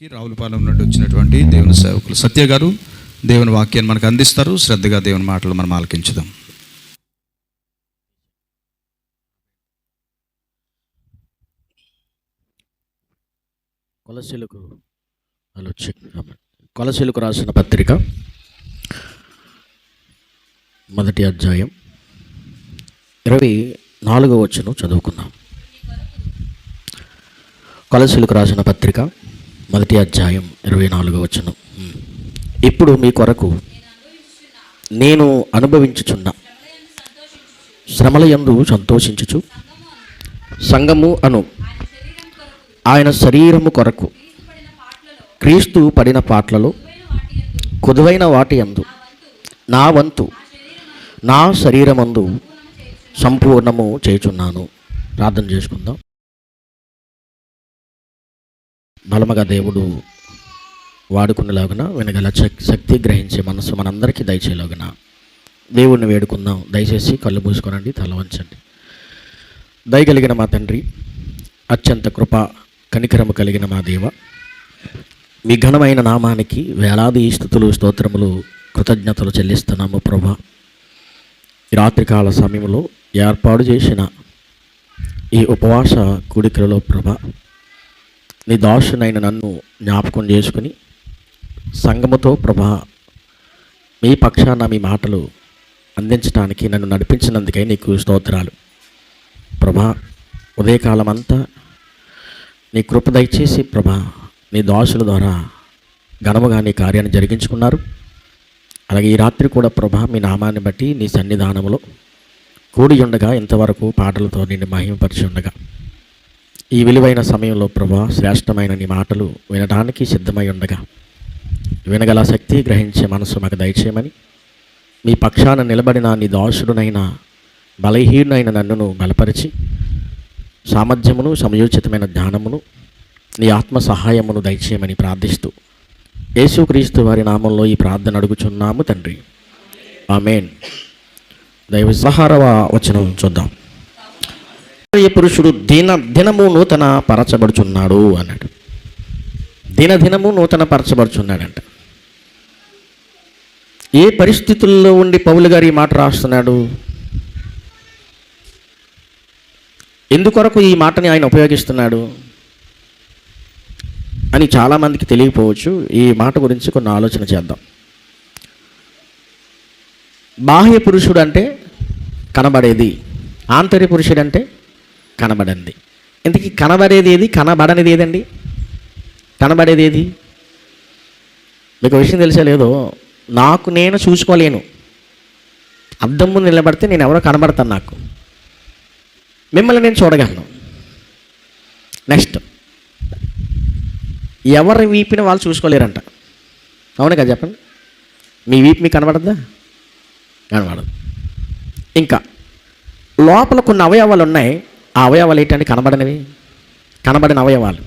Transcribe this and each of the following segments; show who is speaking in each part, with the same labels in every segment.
Speaker 1: రావులపాలెం నుండి వచ్చినటువంటి దేవుని సేవకులు సత్య గారు దేవుని వాక్యాన్ని మనకు అందిస్తారు. శ్రద్ధగా దేవుని మాటలు మనం ఆలకించుదాం.
Speaker 2: కొలసీలకు రాసిన పత్రిక 1వ అధ్యాయం 24వ వచనం చదువుకున్నాం. కొలసీలకు రాసిన పత్రిక 1వ అధ్యాయం 24వ వచనం. ఇప్పుడు మీ కొరకు నేను అనుభవించుచున్న శ్రమలయందు సంతోషించుచు సంఘము అను ఆయన శరీరము కొరకు క్రీస్తు పడిన పాటలలో కొదువైన వాటి యందు నా వంతు నా శరీరమందు సంపూర్ణము చేయుచున్నాను. ప్రార్థన చేసుకుందాం. బలముగా దేవుడు వాడుకునేలాగున వినగల శక్తి గ్రహించే మనసు మనందరికీ దయచేలాగున దేవుడిని వేడుకుందాం. దయచేసి కళ్ళు మూసుకోనండి, తల వంచండి. దయగలిగిన మా తండ్రి, అత్యంత కృప కనికరము కలిగిన మా దేవ, మీ ఘనమైన నామానికి వేలాది స్తుతులు స్తోత్రములు కృతజ్ఞతలు చెల్లిస్తున్నాము ప్రభా. ఈ రాత్రికాల సమయంలో ఏర్పాటు చేసిన ఈ ఉపవాస కూడికలలో ప్రభా, నీ దాసునైన నన్ను జ్ఞాపకం చేసుకుని సంఘముతో ప్రభా మీ పక్షాన మీ మాటలు అందించడానికి నన్ను నడిపించినందుకై నీకు స్తోత్రాలు ప్రభా. ఉదయకాలం అంతా నీ కృప దయచేసి ప్రభా నీ దాసుల ద్వారా ఘనముగా నీ కార్యాన్ని జరిగించుకున్నారు. అలాగే ఈ రాత్రి కూడా ప్రభా మీ నామాన్ని బట్టి నీ సన్నిధానంలో కూడి ఉండగా ఇంతవరకు పాటలతో నిన్ను మహిమపరిచి ఉండగా ఈ విలువైన సమయంలో ప్రభా శ్రేష్టమైన నీ మాటలు వినడానికి సిద్ధమై ఉండగా వినగల శక్తి గ్రహించే మనసు మాకు దయచేయమని మీ పక్షాన నిలబడిన నీ దాసుడునైన బలహీనునైన నన్నును బలపరిచి సామర్థ్యమును సమయోచితమైన జ్ఞానమును నీ ఆత్మ సహాయమును దయచేయమని ప్రార్థిస్తూ యేసుక్రీస్తు వారి నామంలో ఈ ప్రార్థన అడుగుచున్నాము తండ్రి, ఆమేన్. దైవ 16వ వచనం చూద్దాం. పురుషుడు దినము నూతన పరచబడుచున్నాడు అన్నాడు. దినదినము నూతన పరచబడుచున్నాడంట. ఏ పరిస్థితుల్లో ఉండి పౌలు గారు ఈ మాట రాస్తున్నాడు? ఎందుకొరకు ఈ మాటని ఆయన ఉపయోగిస్తున్నాడు అని చాలామందికి తెలియకపోవచ్చు. ఈ మాట గురించి కొన్ని ఆలోచన చేద్దాం. బాహ్య పురుషుడు అంటే కనబడేది, ఆంతర్య పురుషుడు అంటే కనబడింది. ఇంతకీ కనబడేది ఏది, కనబడనిది ఏదండి? కనబడేది ఏది? మీకు విషయం తెలిసే లేదో, నాకు నేను చూసుకోలేను. అద్దం ముందు నిలబడితే నేను ఎవరో కనబడతాను, నాకు మిమ్మల్ని నేను చూడగలను. నెక్స్ట్, ఎవరి వీపిని వాళ్ళు చూసుకోలేరంట. అవునే కదా చెప్పండి? మీ వీపు మీకు కనబడద్దా? కనబడదు. ఇంకా లోపల కొన్ని అవయవాలు ఉన్నాయి. ఆ అవయవాలు ఏంటంటే కనబడనివి, కనబడిన అవయవాలు.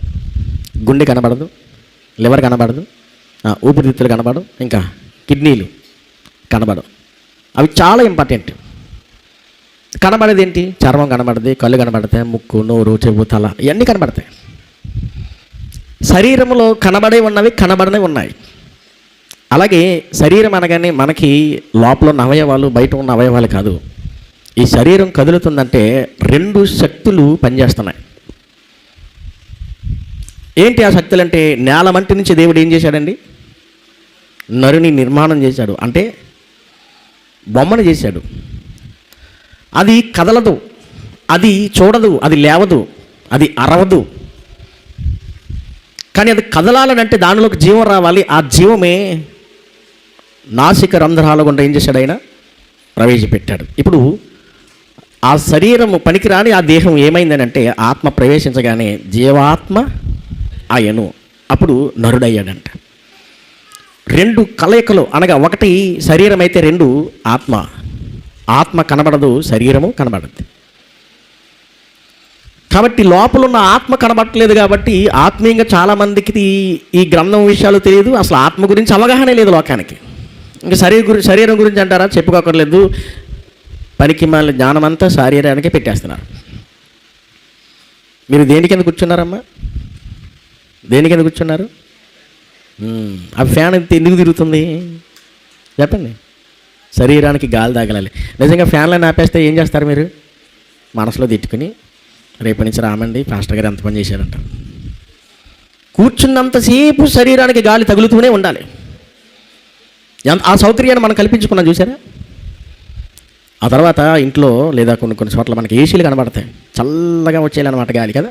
Speaker 2: గుండె కనబడదు, లివర్ కనబడదు, ఊపిరితిత్తులు కనబడదు, ఇంకా కిడ్నీలు కనబడవు. అవి చాలా ఇంపార్టెంట్. కనబడేది ఏంటి? చర్మం కనబడది, కళ్ళు కనబడతాయి, ముక్కు, నోరు, చెవు, తల, ఇవన్నీ కనబడతాయి. శరీరంలో కనబడే ఉన్నవి, కనబడనివి ఉన్నాయి. అలాగే శరీరం అనగానే మనకి లోపల ఉన్న అవయవాలు బయట ఉన్న అవయవాలు కాదు. ఈ శరీరం కదులుతుందంటే 2 శక్తులు పనిచేస్తున్నాయి. ఏంటి ఆ శక్తులు అంటే, నేల మంటి నుంచి దేవుడు ఏం చేశాడండి? నరుని నిర్మాణం చేశాడు. అంటే బొమ్మను చేశాడు. అది కదలదు, అది చూడదు, అది లేవదు, అది అరవదు. కానీ అది కదలాలనంటే దానిలోకి జీవం రావాలి. ఆ జీవమే నాసిక రంధ్రాల గుండా ఏం చేశాడు? ఆయన ప్రవేశపెట్టాడు. ఇప్పుడు ఆ శరీరము పనికిరాని ఆ దేహం ఏమైందని అంటే, ఆత్మ ప్రవేశించగానే జీవాత్మ ఆయను అప్పుడు నరుడయ్యాడంట. 2 కలయికలు అనగా, ఒకటి శరీరం అయితే 2 ఆత్మ. ఆత్మ కనబడదు, శరీరము కనబడదు. కాబట్టి లోపల ఉన్న ఆత్మ కనబడట్లేదు. కాబట్టి ఆత్మీయంగా చాలామందికి ఈ గ్రంథం విషయాలు తెలియదు, అసలు ఆత్మ గురించి అవగాహన లేదు లోకానికి. ఇంకా శరీరం గురించి అంటారా? చెప్పుకోకర్లేదు. పనికి మళ్ళీ జ్ఞానం అంతా శరీరానికే పెట్టేస్తున్నారు. మీరు దేని కింద కూర్చున్నారమ్మా? దేని కింద కూర్చున్నారు? ఆ ఫ్యాన్ ఎందుకు తిరుగుతుంది చెప్పండి? శరీరానికి గాలి తగలాలి. నిజంగా ఫ్యాన్లను ఆపేస్తే ఏం చేస్తారు మీరు? మనసులో తిట్టుకుని రేపటి నుంచి రామండి, పాస్టర్ గారు ఎంత పని చేశారంట. కూర్చున్నంతసేపు శరీరానికి గాలి తగులుతూనే ఉండాలి. ఆ సౌకర్యాన్ని మనం కల్పించుకున్నాం చూసారా? ఆ తర్వాత ఇంట్లో లేదా కొన్ని చోట్ల మనకి ఏసీలు కనబడతాయి, చల్లగా వచ్చేయాలన్నమాట గాలి కదా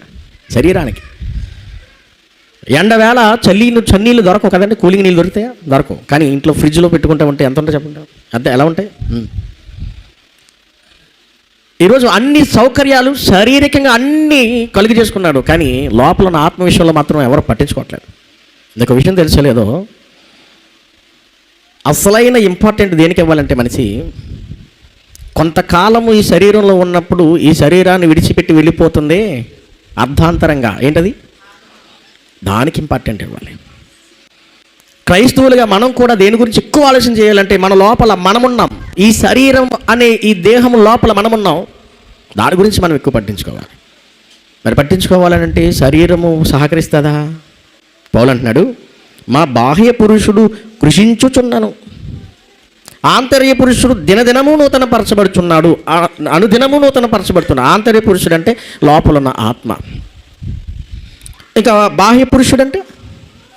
Speaker 2: శరీరానికి. ఎండవేళ చన్నీళ్ళు దొరకవు కదండి, కూలింగ్ నీళ్ళు దొరుకుతాయా? దొరకవు. కానీ ఇంట్లో ఫ్రిడ్జ్లో పెట్టుకుంటూ ఉంటే ఎంత ఉంటాయి చెప్పండి? అంతే ఎలా ఉంటాయి? ఈరోజు అన్ని సౌకర్యాలు శారీరకంగా అన్నీ కలుగు చేసుకున్నాడు, కానీ లోపల ఉన్న ఆత్మ విషయంలో మాత్రం ఎవరు పట్టించుకోవట్లేదు. ఇంకొక విషయం తెలిసలేదో, అసలైన ఇంపార్టెంట్ దేనికి ఇవ్వాలంటే మనిషి కొంతకాలము ఈ శరీరంలో ఉన్నప్పుడు ఈ శరీరాన్ని విడిచిపెట్టి వెళ్ళిపోతుంది అర్ధాంతరంగా. ఏంటది? దానికి ఇంపార్టెంట్ ఇవ్వాలి. క్రైస్తవులుగా మనం కూడా దేని గురించి ఎక్కువ ఆలోచన చేయాలంటే మన లోపల మనమున్నాం, ఈ శరీరం అనే ఈ దేహం లోపల మనమున్నాం, దాని గురించి మనం ఎక్కువ పట్టించుకోవాలి. మరి పట్టించుకోవాలంటే శరీరము సహకరిస్తుందా? పౌలు అంటున్నాడు, మా బాహ్య పురుషుడు కృషించుచున్నాను, ఆంతర్య పురుషుడు దినదినము నూతన పరచబడుచున్నాడు, అనుదినము నూతన పరచబడుతున్నాడు. ఆంతర్య పురుషుడు అంటే లోపల ఉన్న ఆత్మ. ఇక బాహ్య పురుషుడు అంటే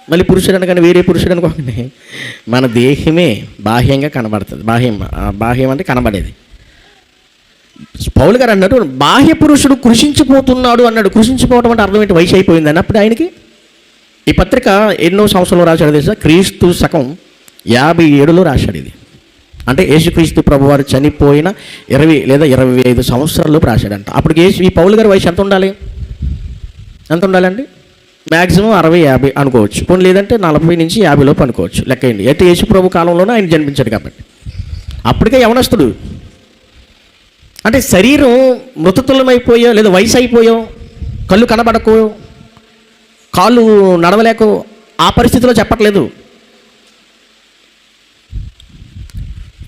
Speaker 2: మళ్ళీ పురుషుడు అనగానే వేరే పురుషుడు అనుకోండి, మన దేహమే బాహ్యంగా కనబడుతుంది. బాహ్యం అంటే కనబడేది. పౌలు గారు అన్నాడు, బాహ్య పురుషుడు కృషించిపోతున్నాడు అన్నాడు. కృషించిపోవడం అంటే అర్థం ఏంటి? వయసు అయిపోయిందని. అప్పుడు ఆయనకి ఈ పత్రిక ఎన్నో సంవత్సరంలో రాశాడు తెలుసా? క్రీస్తు శకం 57లో రాశాడు ఇది. అంటే యేసుక్రీస్తు ప్రభువారు చనిపోయిన 20 లేదా 25 సంవత్సరాల్లోపు రాశాడంట. అప్పటికి ఈ పౌలు గారి వయసు ఎంత ఉండాలి? ఎంత ఉండాలండి? మ్యాక్సిమం 60-50 అనుకోవచ్చు, పోనీ లేదంటే 40 నుంచి 50 లోపు అనుకోవచ్చు. లెక్కండి. అయితే యేసు ప్రభు కాలంలోనే ఆయన జన్మించాడు కాబట్టి అప్పటికే యవనస్తుడు. అంటే శరీరం మృతతుల్యమైపోయో లేదా వయసు అయిపోయో, కళ్ళు కనబడకో, కాళ్ళు నడవలేకో, ఆ పరిస్థితిలో చెప్పట్లేదు.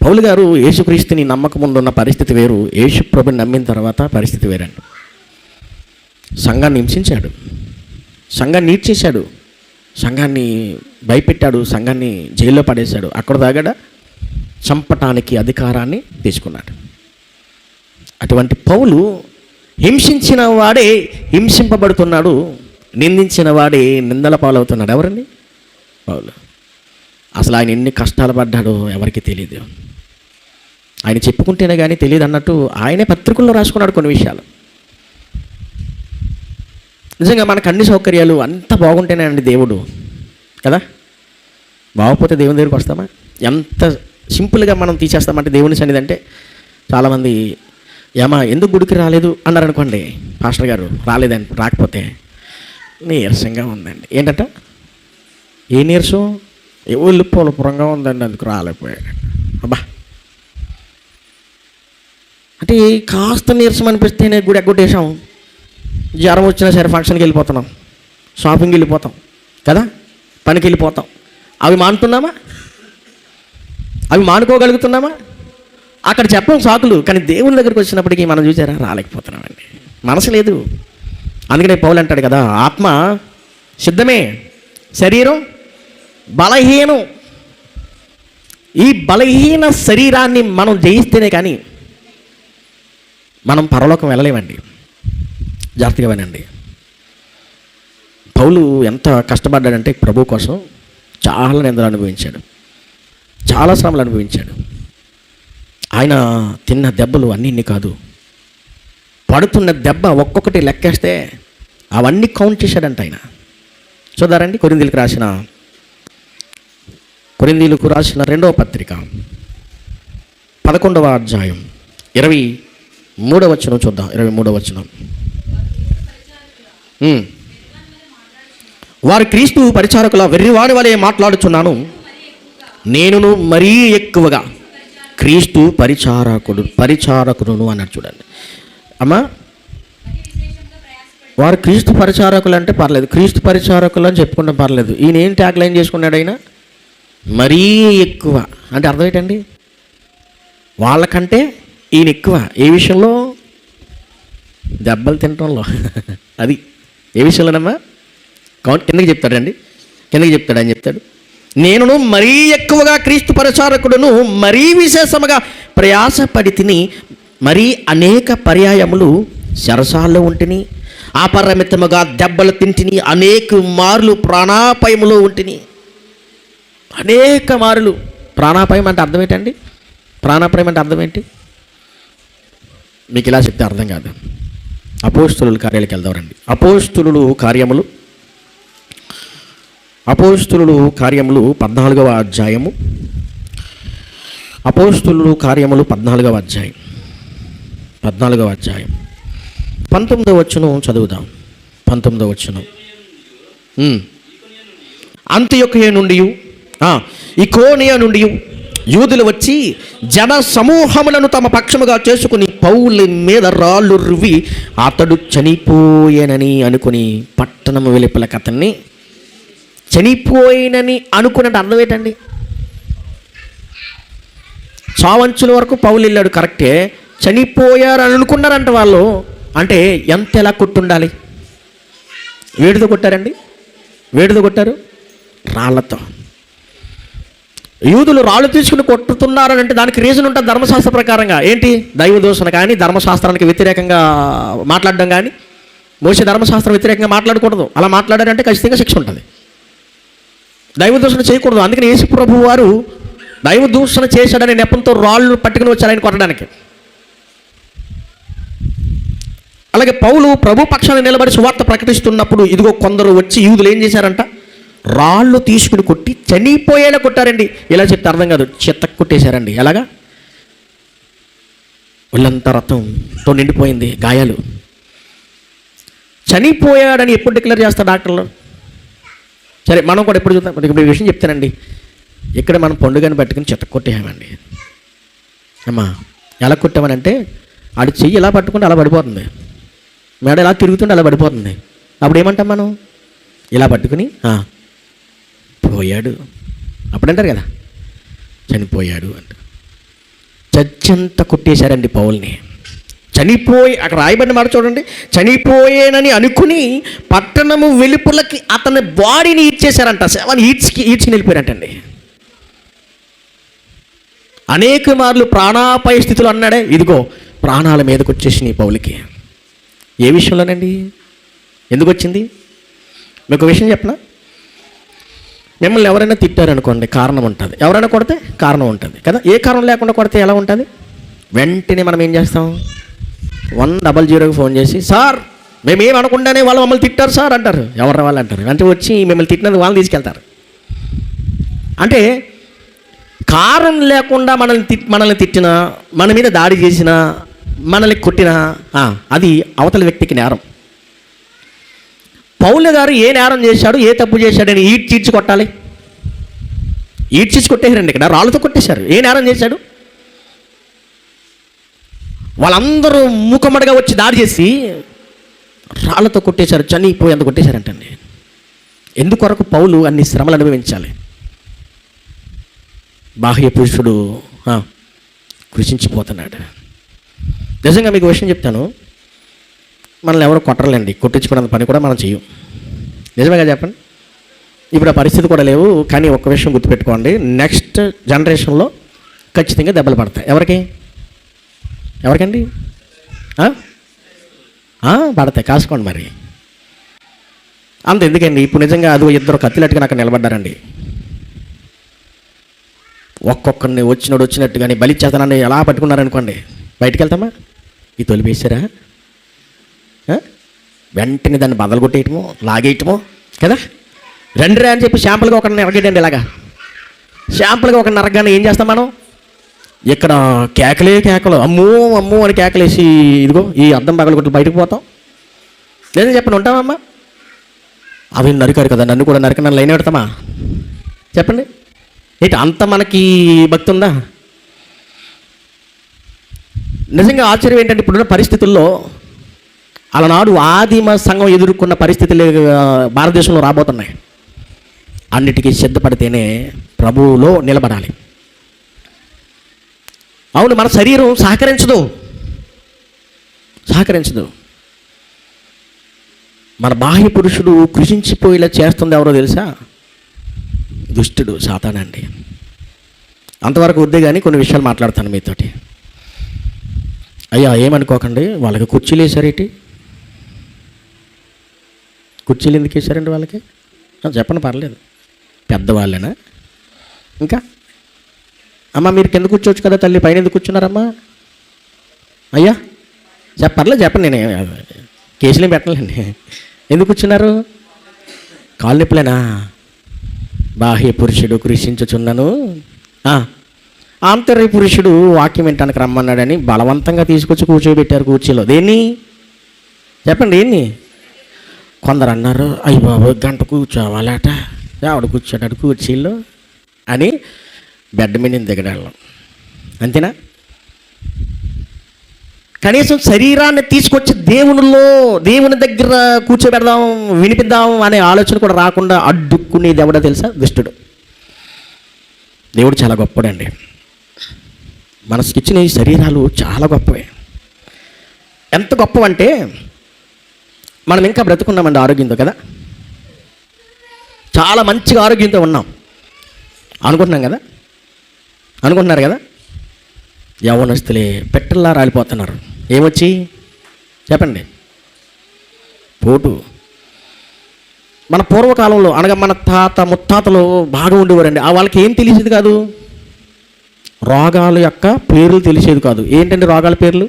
Speaker 2: పౌలు గారు యేసుక్రీస్తుని నమ్మకం ముందున్న పరిస్థితి వేరు, యేసు ప్రభుని నమ్మిన తర్వాత పరిస్థితి వేరండి. సంఘాన్ని హింసించాడు, సంఘాన్ని నీట్ చేశాడు, సంఘాన్ని భయపెట్టాడు, సంఘాన్ని జైల్లో పడేశాడు. అక్కడ దాగడ చంపటానికి అధికారాన్ని తీసుకున్నాడు. అటువంటి పౌలు హింసించిన వాడే హింసింపబడుతున్నాడు, నిందించిన వాడే నిందల పాలవుతున్నాడు. ఎవరండి? పౌలు. అసలు ఆయన ఎన్ని కష్టాలు పడ్డాడో ఎవరికి తెలియదు. ఆయన చెప్పుకుంటేనే కానీ తెలియదు అన్నట్టు ఆయనే పత్రికల్లో రాసుకున్నాడు కొన్ని విషయాలు. నిజంగా మనకు అన్ని సౌకర్యాలు అంత బాగుంటేనే అండి దేవుడు కదా. బాగోపోతే దేవుని దగ్గరికి వస్తామా? ఎంత సింపుల్గా మనం తీసేస్తామంటే దేవుని సన్నిధి అంటే, చాలామంది ఏమా ఎందుకు గుడికి రాలేదు అన్నారు అనుకోండి, పాస్టర్ గారు రాలేదండి, రాకపోతే నీరసంగా ఉందండి. ఏంటంట? ఏ నీరసం? ఒళ్ళు పొలపురంగా ఉందండి, అందుకు రాలేకపోయాడు. అబ్బా, అంటే కాస్త నీరసం అనిపిస్తేనే గుడి ఎగ్గొట్టేసాం, జ్వరం వచ్చినా సరే ఫంక్షన్కి వెళ్ళిపోతున్నాం, షాపింగ్కి వెళ్ళిపోతాం కదా, పనికి వెళ్ళిపోతాం. అవి మానుతున్నామా? అవి మానుకోగలుగుతున్నామా? అక్కడ చెప్పం సాకులు, కానీ దేవుని దగ్గరికి వచ్చినప్పటికీ మనం చూసారా రాలేకపోతున్నామండి, మనసు లేదు. అందుకనే పౌలు అంటాడు కదా, ఆత్మ సిద్ధమే, శరీరం బలహీనం. ఈ బలహీన శరీరాన్ని మనం జయిస్తేనే కానీ మనం పరలోకం వెళ్ళలేమండి. జాగ్రత్తగా వినండి. పౌలు ఎంత కష్టపడ్డాడంటే ప్రభు కోసం చాలా నిందలు అనుభవించాడు, చాలా శ్రమలు అనుభవించాడు. ఆయన తిన్న దెబ్బలు అన్నీ కాదు, పడుతున్న దెబ్బ ఒక్కొక్కటి లెక్కేస్తే అవన్నీ కౌంట్ చేశాడంట ఆయన. చూద్దారండి, కొరింథీయులకు రాసిన 2వ పత్రిక 11వ అధ్యాయం 23వ వచనం చూద్దాం. 23వ వచనం. వారు క్రీస్తు పరిచారకుల వెర్రివాడి వలె మాట్లాడుచున్నాను, నేనును మరీ ఎక్కువగా క్రీస్తు పరిచారకుడును అన్నాడు. చూడండి అమ్మా, వారు క్రీస్తు పరిచారకులు అంటే పర్లేదు, క్రీస్తు పరిచారకులు అని చెప్పుకుంటే పర్లేదు. ఈయన ఏం ట్యాగ్ లైన్ చేసుకున్నాడు? ఆయన మరీ ఎక్కువ అంటే అర్థం ఏంటండి? వాళ్ళకంటే ఈయన ఎక్కువ. ఏ విషయంలో? దెబ్బలు తినటంలో. అది ఏ విషయంలోనమ్మా? కిందకి చెప్తాడండి, కిందకి చెప్తాడు, ఆయన చెప్తాడు, నేనును మరీ ఎక్కువగా క్రీస్తు పరిచారకుడును మరీ విశేషముగా ప్రయాసపడి తిని మరీ అనేక పర్యాయములు శరసాల్లో ఉంటిని, అపరిమితముగా దెబ్బలు తింటిని, అనేక మార్లు ప్రాణాపాయములో ఉంటిని. అనేక మార్లు. ప్రాణాపాయం అంటే అర్థం ఏంటండి? ప్రాణాపాయం అంటే అర్థం ఏంటి? మీకు ఇలా చెప్తే అర్థం కాదు. అపోస్తుల కార్యాలకు వెళ్దామండి. అపోస్తులు కార్యములు 14వ అధ్యాయము. అపోస్తులు కార్యములు 14వ అధ్యాయం 19వ వచనం చదువుదాం. 19వ వచనం. అంతియొకయ నుండి ఇకోనియ నుండి యూదులు వచ్చి జన సమూహములను తమ పక్షముగా చేసుకుని పౌలు మీద రాళ్ళు రువ్వి అతడు చనిపోయేనని అనుకుని పట్టణము వెలుపలకు అతన్ని చనిపోయినని అనుకున్నట్టు అర్థం ఏంటండి? చావంచుల వరకు పౌలు వెళ్ళాడు, కరెక్టే. చనిపోయారని అనుకున్నారంట వాళ్ళు. అంటే ఎంత ఎలా కొట్టుండాలి? వేడితో కొట్టారండి. వేడితో కొట్టారు, రాళ్లతో. యూదులు రాళ్ళు తీసుకుని కొట్టుతున్నారని అంటే దానికి రీజన్ ఉంటుంది ధర్మశాస్త్ర ప్రకారంగా. ఏంటి? దైవ దూషణ కానీ, ధర్మశాస్త్రానికి వ్యతిరేకంగా మాట్లాడడం కానీ. మోసే ధర్మశాస్త్రం వ్యతిరేకంగా మాట్లాడకూడదు. అలా మాట్లాడారంటే ఖచ్చితంగా శిక్ష ఉంటుంది. దైవ దూషణ చేయకూడదు. అందుకని యేసు ప్రభు వారు దైవ దూషణ చేశాడనే నెపంతో రాళ్ళు పట్టుకుని వచ్చారు ఆయన కొట్టడానికి. అలాగే పౌలు ప్రభు పక్షాన్ని నిలబడి సువార్త ప్రకటిస్తున్నప్పుడు ఇదిగో కొందరు వచ్చి యూదులు ఏం చేశారంట? రాళ్ళు తీసుకుని కొట్టి చనిపోయేలా కొట్టారండి. ఇలా చెప్తే అర్థం కాదు, చెత్త కొట్టేశారండి. ఎలాగా? ఒళ్ళంతా రక్తంతో నిండిపోయింది, గాయాలు. చనిపోయాడని ఎప్పుడు డిక్లేర్ చేస్తారు డాక్టర్లు? సరే, మనం కూడా ఎప్పుడు చూద్దాం. ఇప్పుడు ఈ విషయం చెప్తానండి. ఇక్కడ మనం పండుగని పట్టుకుని చెత్త కొట్టేసామండి. అమ్మా, ఎలా కొట్టామనంటే ఆడి చెయ్యి ఎలా పట్టుకుంటే అలా పడిపోతుంది, మేడ ఎలా తిరుగుతుంటే అలా పడిపోతుంది. అప్పుడు ఏమంటాం మనం? ఇలా పట్టుకుని పోయాడు అప్పుడంటారు కదా, చనిపోయాడు అంట. చచ్చంత కొట్టేశారండి పౌల్ని. చనిపోయి, అక్కడ రాయబడిన మాట చూడండి, చనిపోయేనని అనుకుని పట్టణము వెలుపలకి అతని బాడీని ఈడ్చేశారంట. శవాన్ని ఈడ్చుకుని వెళ్ళిపోయారంటండి. అనేక మార్లు ప్రాణాపాయ స్థితులు అన్నాడే, ఇదిగో ప్రాణాల మీదకి వచ్చేసినాయి పౌలకి. ఏ విషయంలోనండి? ఎందుకు వచ్చింది? మీకు విషయం చెప్పనా? మిమ్మల్ని ఎవరైనా తిట్టారనుకోండి, కారణం ఉంటుంది. ఎవరైనా కొడితే కారణం ఉంటుంది కదా. ఏ కారణం లేకుండా కొడితే ఎలా ఉంటుంది? వెంటనే మనం ఏం చేస్తాం? 100కి ఫోన్ చేసి, సార్ మేమేం అనకుండానే వాళ్ళు మమ్మల్ని తిట్టారు సార్ అంటారు. ఎవరు వాళ్ళు అంటారు. అంటే వచ్చి మిమ్మల్ని తిట్టినందుకు వాళ్ళని తీసుకెళ్తారు. అంటే కారణం లేకుండా మనల్ని తిట్టినా, మన మీద దాడి చేసినా, మనల్ని కొట్టినా అది అవతల వ్యక్తికి నేరం. పౌలు గారు ఏ నేరం చేశాడు, ఏ తప్పు చేశాడని ఈడ్చి కొట్టాలి. ఈడ్చి కొట్టేశారండి. ఇక్కడ రాళ్ళతో కొట్టేశారు. ఏ నేరం చేశాడు? వాళ్ళందరూ మూకమ్మడిగా వచ్చి దాడి చేసి రాళ్ళతో కొట్టేశారు, చనిపోయేంత కొట్టేశారంటండి. ఎందుకొరకు పౌలు అన్ని శ్రమలు అనుభవించాలి? బాహ్య పురుషుడు కృషించిపోతున్నాడు. నిజంగా మీకు విషయం చెప్తాను, మనల్ని ఎవరు కొట్టర్లేండి, కొట్టించుకునే పని కూడా మనం చెయ్యం. నిజమేగా చెప్పండి. ఇప్పుడు ఆ పరిస్థితి కూడా లేవు. కానీ ఒక్క విషయం గుర్తుపెట్టుకోండి, నెక్స్ట్ జనరేషన్లో ఖచ్చితంగా దెబ్బలు పడతాయి. ఎవరికండి? పడతాయి, కాసుకోండి మరి. అంత ఎందుకండి? ఇప్పుడు నిజంగా అది ఇద్దరు కత్తిలట్టుగా నాకు నిలబడ్డారండి. ఒక్కొక్కరిని వచ్చినట్టుగాని బలిచ్చేతనాన్ని ఎలా పట్టుకున్నారనుకోండి, బయటికి వెళ్తామా? ఈ తొలిపేసారా? వెంటనే దాన్ని బదలు కొట్టేయటమో, లాగేయటమో కదా. రండిరా అని చెప్పి శాంపుల్గా ఒకరిని నరగేయండి. ఇలాగా శాంపుల్గా ఒకరిని నరగానే ఏం చేస్తాం మనం? ఇక్కడ కేకలు, అమ్మో అని కేకలేసి ఇదిగో ఈ అద్దం పగలు కొట్టి బయటకు పోతాం. లేదని చెప్పండి, ఉంటామమ్మా? అవి నరికారు కదా, నన్ను కూడా నన్ను లైన్ పెడతామా? చెప్పండి. ఏంటి అంత మనకి భక్తి ఉందా? నిజంగా ఆశ్చర్యం ఏంటంటే ఇప్పుడున్న పరిస్థితుల్లో అలనాడు ఆదిమ సంఘం ఎదుర్కొన్న పరిస్థితులు భారతదేశంలో రాబోతున్నాయి. అన్నిటికీ సిద్ధపడితేనే ప్రభువులో నిలబడాలి. అవును, మన శరీరం సహకరించదు. మన బాహ్య పురుషుడు కృషించిపోయేలా చేస్తుంది ఎవరో తెలుసా? దుష్టుడు సాతానండి. అంతవరకు వద్దే కానీ కొన్ని విషయాలు మాట్లాడతాను మీతోటి. అయ్యా ఏమనుకోకండి, వాళ్ళకి కుర్చీలు వేసారేంటి? కుర్చీలు ఎందుకు వేసారండి వాళ్ళకి? చెప్పండి, పర్లేదు. పెద్దవాళ్ళేనా? ఇంకా అమ్మ మీరు కింద కూర్చోవచ్చు కదా తల్లి, పైన ఎందుకు కూర్చున్నారమ్మా? అయ్యా పర్లేదు చెప్పండి, నేను కేసులేం పెట్టలేండి. ఎందుకు కూర్చున్నారు? కాళ్ళు నొప్పులేనా? బాహ్య పురుషుడు కృషించుచున్నాను, ఆంతర్య పురుషుడు వాక్యం వినటానికి రమ్మన్నాడని బలవంతంగా తీసుకొచ్చి కూర్చోబెట్టారు కుర్చీలో. దేన్ని చెప్పండి, దేన్ని? కొందరు అన్నారు, అయ్య బాబు గంట కూర్చోవాలట, ఆవిడ కూర్చోటాడు కుర్చీలో అని బెడ్ మీద దిగడాళ్ళం. అంతేనా? కనీసం శరీరాన్ని తీసుకొచ్చి దేవుని దగ్గర కూర్చోబెడదాం, వినిపిద్దాం అనే ఆలోచన కూడా రాకుండా అడ్డుకునేది ఎవడో తెలుసా? దుష్టుడు. దేవుడు చాలా గొప్పడండి. మనసుకిచ్చిన ఈ శరీరాలు చాలా గొప్పవే. ఎంత గొప్పవంటే మనం ఇంకా బ్రతుకున్నామండి ఆరోగ్యంతో కదా, చాలా మంచిగా ఆరోగ్యంతో ఉన్నాం అనుకుంటున్నాం కదా, అనుకుంటున్నారు కదా. యవ్వనస్తులే పెట్టల్లా రాలిపోతున్నారు. ఏమొచ్చి చెప్పండి? పోటు. మన పూర్వకాలంలో అనగా మన తాత ముత్తాతలు బాగా ఉండేవారండి. వాళ్ళకి ఏం తెలిసేది కాదు, రోగాల యొక్క పేర్లు తెలిసేది కాదు. ఏంటండి రోగాల పేర్లు?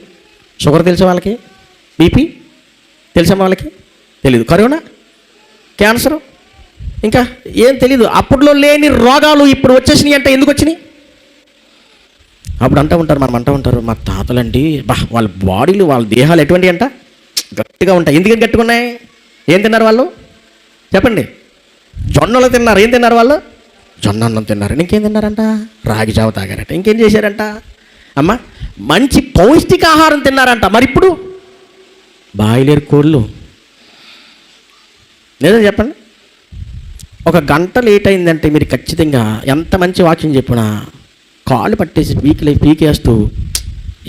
Speaker 2: షుగర్ తెలిసే వాళ్ళకి, బీపీ తెలిసే వాళ్ళకి తెలీదు, కరోనా, క్యాన్సర్, ఇంకా ఏం తెలీదు. అప్పట్లో లేని రోగాలు ఇప్పుడు వచ్చేసినాయి. అంటే ఎందుకు వచ్చినాయి? అప్పుడు అంటూ ఉంటారు, మనం అంటూ ఉంటారు, మా తాతలండి వాళ్ళ బాడీలు వాళ్ళ దేహాలు ఎటువంటి అంట గట్టిగా ఉంటాయి. ఎందుకని గట్టిగా ఉన్నాయి? ఏం తిన్నారు వాళ్ళు చెప్పండి? జొన్నలు తిన్నారు. ఏం తిన్నారు వాళ్ళు? జొన్న అన్నం తిన్నారు. ఇంకేం తిన్నారంట? రాగి జావ తాగారంట. ఇంకేం చేశారంట? అమ్మ మంచి పౌష్టికాహారం తిన్నారంట. మరి ఇప్పుడు బాయిలేరు కోళ్ళు. లేదా చెప్పండి, ఒక గంట లేట్ అయిందంటే మీరు ఖచ్చితంగా ఎంత మంచి వాక్యం చెప్పినా కాళ్ళు పట్టేసి పీకేస్తూ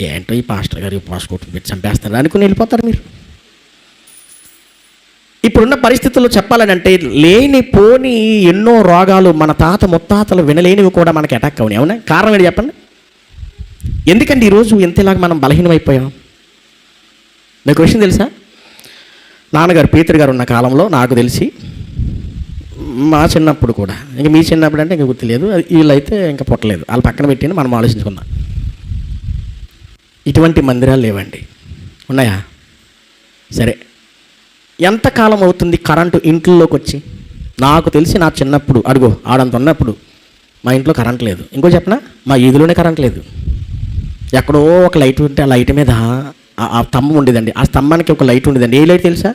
Speaker 2: ఏంటో ఈ పాస్టర్ గారు పాస్కోట్ పెట్టి చంపేస్తారు అనుకుని వెళ్ళిపోతారు మీరు. ఇప్పుడున్న పరిస్థితుల్లో చెప్పాలని అంటే లేనిపోని ఎన్నో రోగాలు మన తాత ముత్తాతలు వినలేనివి కూడా మనకి అటాక్ అవునాయి. అవునా? కారణం ఏంటి చెప్పండి? ఎందుకంటే ఈరోజు ఎంతలాగా మనం బలహీనమైపోయాం. నాకు విషయం తెలుసా? నాన్నగారు పీతర్ గారు ఉన్న కాలంలో నాకు తెలిసి, మా చిన్నప్పుడు కూడా, ఇంకా మీ చిన్నప్పుడు అంటే ఇంకా గుర్తులేదు, వీళ్ళైతే ఇంకా పుట్టలేదు, వాళ్ళు పక్కన పెట్టిన మనం ఆలోచించుకుందాం. ఇటువంటి మందిరాలు లేవండి. ఉన్నాయా? సరే, ఎంతకాలం అవుతుంది కరెంటు ఇంట్లోకి వచ్చి? నాకు తెలిసి నా చిన్నప్పుడు అడుగు ఆడంత ఉన్నప్పుడు మా ఇంట్లో కరెంట్ లేదు. ఇంకో చెప్పనా, మా ఈదులోనే కరెంట్ లేదు. ఎక్కడో ఒక లైట్ ఉంటే ఆ లైట్ మీద ఆ స్తంభం ఉండేదండి. ఆ స్తంభానికి ఒక లైట్ ఉండేదండి. ఏ లైట్ తెలుసా?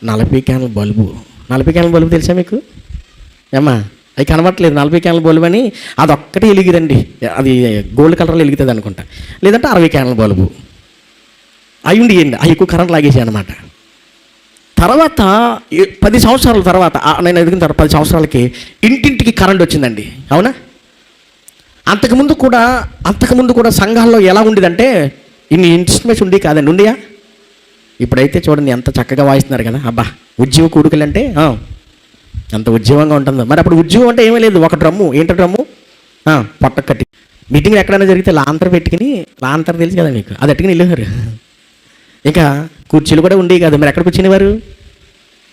Speaker 2: 40 క్యాన్ల బల్బు. 40 క్యాన్ల బల్బు తెలుసా మీకు? ఏమ్మా అవి కనబట్టలేదు. 40 క్యాన్ల బల్బు అని అదొక్కటే వెలిగిదండి. అది గోల్డ్ కలర్లో వెలుగుతుంది అనుకుంటా. లేదంటే 60 క్యాన్ల బల్బు అవి ఉండేయండి. అవి ఎక్కువ కరెంట్ లాగేసాయి అనమాట. తర్వాత 10 సంవత్సరాల తర్వాత, నేను ఎదిగిన తర్వాత 10 సంవత్సరాలకి ఇంటింటికి కరెంట్ వచ్చిందండి. అవునా? అంతకుముందు కూడా సంఘాల్లో ఎలా ఉండేదంటే ఇన్ని ఇన్స్ట్రుమెంట్స్ ఉండి కాదండి, ఉండయా? ఇప్పుడైతే చూడండి ఎంత చక్కగా వాయిస్తున్నారు కదా. అబ్బా ఉద్యోగ కూడుకలు అంటే అంత ఉద్యోగంగా ఉంటుందో. మరి అప్పుడు ఉద్యోగం అంటే ఏమీ లేదు, ఒక డ్రమ్ము. ఏంటో డ్రమ్ము? పొట్ట కట్టి మీటింగ్ ఎక్కడైనా జరిగితే లాంతర్ పెట్టుకుని, లాంతర్ తెలుసు కదా మీకు, అది అట్టుకుని వెళ్ళేవారు. ఇంకా కుర్చీలు కూడా ఉండేవి కాదు. మరి ఎక్కడ కూర్చునేవారు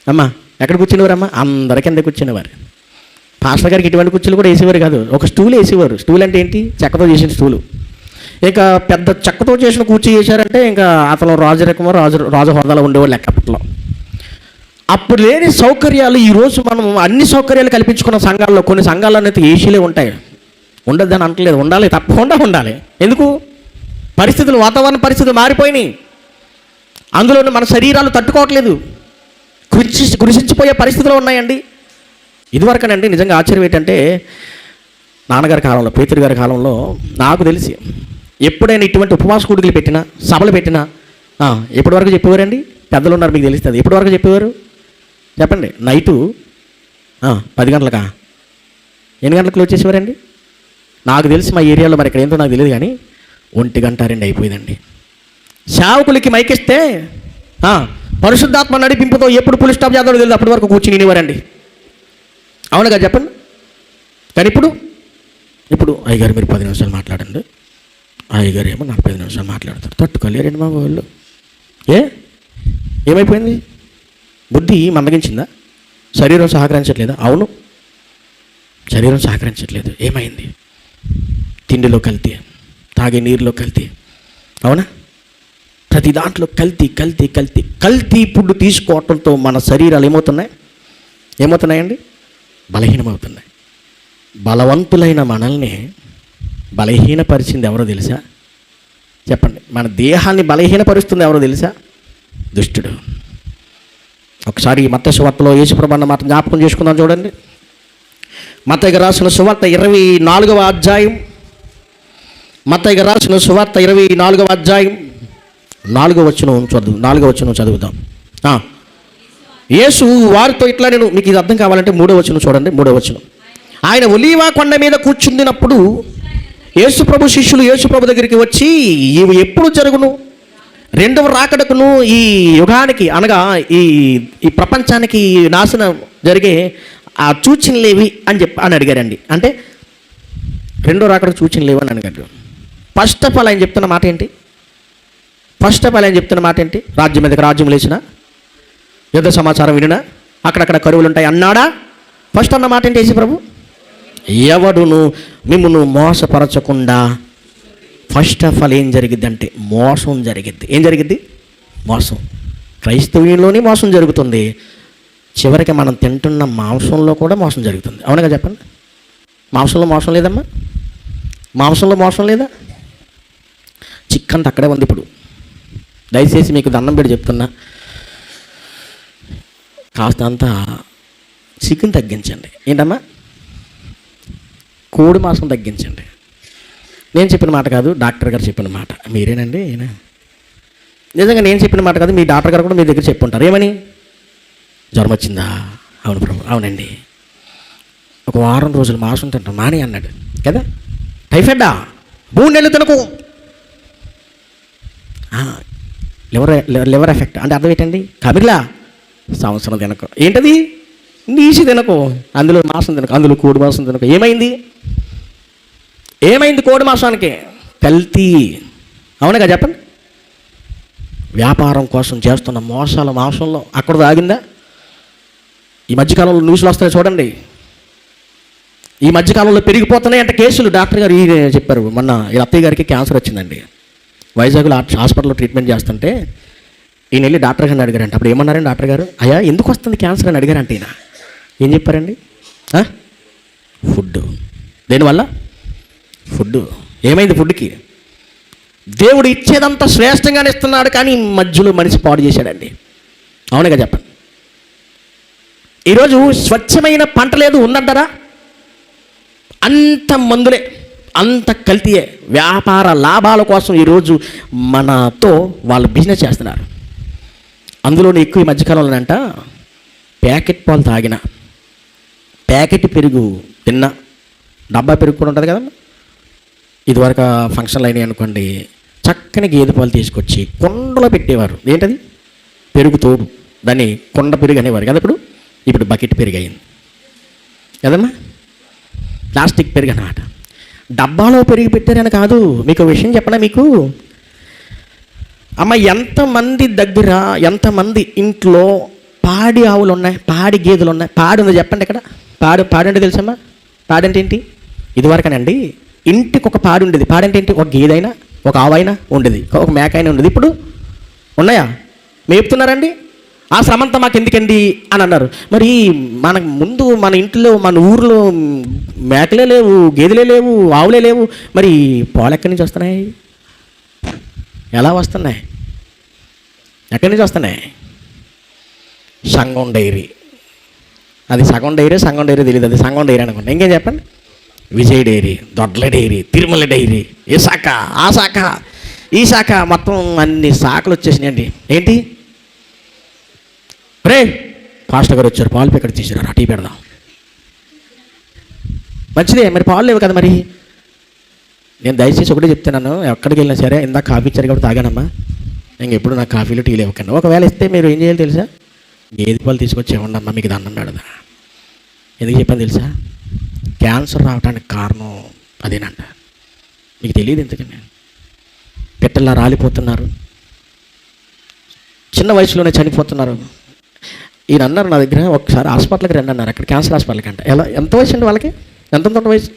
Speaker 2: అమ్మా? ఎక్కడ కూర్చునేవారమ్మా? అందరి కింద కూర్చునేవారు. పాస్టర్ గారికి ఇటువంటి కుర్చీలు కూడా వేసేవారు కాదు, ఒక స్టూల్ వేసేవారు. స్టూల్ అంటే ఏంటి? చెక్కతో చేసిన స్టూలు. ఇక పెద్ద చెక్కతో చేసిన కుర్చీ చేశారంటే ఇంకా అతను రాజు రకమో రాజు హోదాలో ఉండేవాళ్ళు లెక్క అప్పట్లో. అప్పుడు లేని సౌకర్యాలు ఈరోజు మనం అన్ని సౌకర్యాలు కల్పించుకున్న సంఘాల్లో, కొన్ని సంఘాల్లో అయితే ఏసీలే ఉంటాయి. ఉండద్దని అనట్లేదు, ఉండాలి, తప్పకుండా ఉండాలి. ఎందుకు? పరిస్థితులు, వాతావరణ పరిస్థితులు మారిపోయినాయి. అందులో మన శరీరాలు తట్టుకోవట్లేదు, కృషించిపోయే పరిస్థితులు ఉన్నాయండి. ఇదివరకనండి నిజంగా ఆశ్చర్యం ఏంటంటే, నాన్నగారి కాలంలో, పేతురు గారి కాలంలో నాకు తెలిసి ఎప్పుడైనా ఇటువంటి ఉపవాస కూడికలు పెట్టినా, సభలు పెట్టినా ఎప్పటి వరకు చెప్పేవారండి? పెద్దలు ఉన్నారు మీకు తెలుస్తుంది. ఎప్పటి వరకు చెప్పేవారు చెప్పండి? నైటు 10 గంటలకా? ఎన్ని గంటలకు క్లోజ్ చేసేవారండి? నాకు తెలిసి మా ఏరియాలో, మరి ఇక్కడ ఏంటో నాకు తెలియదు కానీ 1 గంట 2 అయిపోయిందండి. సేవకులకి మైకిస్తే పరిశుద్ధాత్మ నడిపింపుతో ఎప్పుడు పులి స్టాప్ చేద్దామో తెలియదు, అప్పటి వరకు కూర్చుని వినేవారండి. అవునుగా చెప్పండి? కానీ ఇప్పుడు అయ్యగారు మీరు 10 నిమిషాలు మాట్లాడండి, అయ్యగారు ఏమో 45 నిమిషాలు మాట్లాడతారు. తట్టుకోలేరండి మా వాళ్ళు. ఏమైపోయింది? బుద్ధి మందగించిందా? శరీరం సహకరించట్లేదా? అవును, శరీరం సహకరించట్లేదు. ఏమైంది? తిండిలో కల్తీ, తాగే నీరులో కల్తీ. అవునా? ప్రతి దాంట్లో కల్తీ ఫుడ్ తీసుకోవటంతో మన శరీరాలు ఏమవుతున్నాయండి? బలహీనమవుతున్నాయి. బలవంతులైన మనల్ని బలహీనపరిచింది ఎవరో తెలుసా? చెప్పండి. మన దేహాన్ని బలహీనపరుస్తుంది ఎవరో తెలుసా? దుష్టుడు. ఒకసారి మత్తయి సువార్తలో యేసుప్రభు అన్న మాట జ్ఞాపకం చేసుకుందాం. చూడండి, మత్తయి రాసిన సువార్త 24వ అధ్యాయం. మత్తయి రాసిన సువార్త 24వ అధ్యాయం 4వ వచనం చదువుదాం. యేసు వారితో ఇట్లా, నేను మీకు ఇది అర్థం కావాలంటే 3వ వచనం చూడండి. 3వ వచనం, ఆయన ఒలీవ కొండ మీద కూర్చుండినప్పుడు యేసుప్రభు శిష్యులు యేసుప్రభు దగ్గరికి వచ్చి, ఇవి ఎప్పుడు జరుగును? రెండవ రాకడకును ఈ యుగానికి, అనగా ఈ ప్రపంచానికి నాశనం జరిగే ఆ సూచనలేవి అని అడిగారండి. అంటే రెండో రాకడకు సూచనలేవి అని అడిగారు. ఫస్ట్ ఆఫ్ ఆల్ ఆయన చెప్తున్న మాట ఏంటి? రాజ్యం మీదకి రాజ్యం లేచిన, యుద్ధ సమాచారం వినినా, అక్కడక్కడ కరువులు ఉంటాయి అన్నాడా? ఫస్ట్ అన్న మాట ఏంటి యేసు ప్రభు? ఎవడును మిమ్మును మోసపరచకుండా. ఫస్ట్ ఆఫ్ ఆల్ ఏం జరిగిద్ది అంటే మోసం జరిగిద్ది. ఏం జరిగిద్ది? మోసం. క్రైస్తవ్యంలోనే మోసం జరుగుతుంది. చివరికి మనం తింటున్న మాంసంలో కూడా మోసం జరుగుతుంది. అవునగా చెప్పండి. మాంసంలో మోసం లేదమ్మా? మాంసంలో మోసం లేదా? చిక్కంత అక్కడే ఉంది. ఇప్పుడు దయచేసి మీకు దండం పెట్టి చెప్తున్నా, కాస్త అంతా చికెన్ తగ్గించండి. ఏంటమ్మా? కోడి మాంసం తగ్గించండి. నేను చెప్పిన మాట కాదు, డాక్టర్ గారు చెప్పిన మాట. మీరేనండి ఈయన? నిజంగా నేను చెప్పిన మాట కాదు, మీ డాక్టర్ గారు కూడా మీ దగ్గర చెప్పుంటారు. ఏమని? జ్వరం వచ్చిందా? అవును ప్రభు. అవునండి, ఒక వారం రోజులు మాంసం తింటాం మాని అన్నాడు కదా. టైఫాయిడా? 3 నెలలు తినకు. లివర్ ఎఫెక్ట్ అంటే అర్థం ఏంటండి? కమిలా సంవత్సరం తినకు. ఏంటది? నీసి తినకు, అందులో మాంసం తినకు, అందులో కోడి మాంసం తినకు. ఏమైంది కోడి మాంసానికి? కల్తీ. అవునగా చెప్పండి. వ్యాపారం కోసం చేస్తున్న మోసాల మాంసంలో అక్కడ ఆగిందా? ఈ మధ్యకాలంలో న్యూస్లు వస్తాయి చూడండి. ఈ మధ్యకాలంలో పెరిగిపోతున్నాయి అంటే కేసులు. డాక్టర్ గారు చెప్పారు మొన్న, ఈ అత్తయ్య గారికి క్యాన్సర్ వచ్చిందండి. వైజాగ్లో హాస్పిటల్లో ట్రీట్మెంట్ చేస్తుంటే ఈయన వెళ్ళి డాక్టర్ గారిని అడిగారంట. అప్పుడు ఏమన్నారండి డాక్టర్ గారు? అయ్యా ఎందుకు వస్తుంది క్యాన్సర్ అని అడిగారంటే ఈయన ఏం చెప్పారండి? ఫుడ్. దేనివల్ల? ఫుడ్. ఏమైంది ఫుడ్కి? దేవుడు ఇచ్చేదంతా శ్రేష్టంగానే ఇస్తున్నాడు, కానీ మధ్యలో మనిషి పాడు చేశాడండి. అవునుగా చెప్పండి. ఈరోజు స్వచ్ఛమైన పంట లేదు ఉందంటారా? అంత మందులే, అంత కల్తీయే. వ్యాపార లాభాల కోసం ఈరోజు మనతో వాళ్ళు బిజినెస్ చేస్తున్నారు. అందులోనే ఎక్కువ ఈ మధ్యకాలంలో అంట ప్యాకెట్ పాలు తాగిన, ప్యాకెట్ పెరుగు తిన్న, డబ్బా పెరుగు కూడా ఉంటుంది కదమ్మా. ఇదివరకు ఫంక్షన్లు అయినాయి అనుకోండి, చక్కని గేదె పాలు తీసుకొచ్చి కుండలో పెట్టేవారు. ఏంటది? పెరుగు తోడు. దాన్ని కుండ పెరుగు అనేవారు కదా. ఇప్పుడు బకెట్ పెరుగు అయింది కదమ్మా. ప్లాస్టిక్ పెరుగు అన్నమాట. డబ్బాలో పెరిగి పెట్టారని కాదు. మీకు విషయం చెప్పనా? మీకు అమ్మ, ఎంతమంది ఇంట్లో పాడి ఆవులు ఉన్నాయి, పాడి గేదెలు ఉన్నాయి. పాడి ఉంది చెప్పండి ఇక్కడ. పాడి అంటే తెలుసమ్మా? పాడి అంటే ఏంటి? ఇదివరకనండి ఇంటికి ఒక పాడి ఉండేది. పాడి అంటే ఏంటి? ఒక గేదైనా, ఒక ఆవైనా ఉండేది, ఒక మేక అయినా ఉండేది. ఇప్పుడు ఉన్నాయా? మేపుతున్నారండి. ఆ శ్రమంతా మాకు ఎందుకండి అని అన్నారు. మరి మనకు ముందు మన ఇంట్లో, మన ఊర్లో మేకలే లేవు, గేదెలే లేవు, ఆవులే లేవు. మరి పాలు ఎక్కడి నుంచి వస్తున్నాయి? ఎలా వస్తున్నాయి? ఎక్కడి నుంచి వస్తున్నాయి? సంగం డైరీ. అది సగం డైరీ తెలియదు, అది సంగం డైరీ అనుకోండి. ఇంకేం చెప్పండి? విజయ్ డైరీ, దొడ్ల డైరీ, తిరుమల డైరీ, ఏ శాఖ, ఆ శాఖ, ఈ శాఖ, మొత్తం అన్ని శాఖలు వచ్చేసినాయండి. ఏంటి? రే పాస్టర్ గారు వచ్చారు, పాలు ప్యాకెట్ తీసినారు, టీ పెడదాం. మంచిదే, మరి పాలు లేవు కదా. మరి నేను దయచేసి ఒకటే చెప్తున్నాను, ఎక్కడికి వెళ్ళినా సరే, ఇందాక కాఫీ ఇచ్చారు కాబట్టి తాగానమ్మా, ఇంకెప్పుడు నాకు కాఫీలు టీలు ఇవ్వకండి. ఒకవేళ ఇస్తే మీరు ఏం చేయాలి తెలుసా? గేదె పాలు తీసుకొచ్చి ఇవ్వండి అమ్మా, మీకు దండం పెడదా. ఎందుకు చెప్పాను తెలుసా? క్యాన్సర్ రావడానికి కారణం అదేనంట. మీకు తెలియదు ఎందుకని పిట్టల్లా రాలిపోతున్నారు, చిన్న వయసులోనే చనిపోతున్నారు. ఈయన అన్నారు నా దగ్గర, ఒకసారి హాస్పిటల్కి రండి అన్నారు. అక్కడ క్యాన్సర్ హాస్పిటల్కి అంట. ఎంత వయసు అండి వాళ్ళకి? ఎంత వయసు?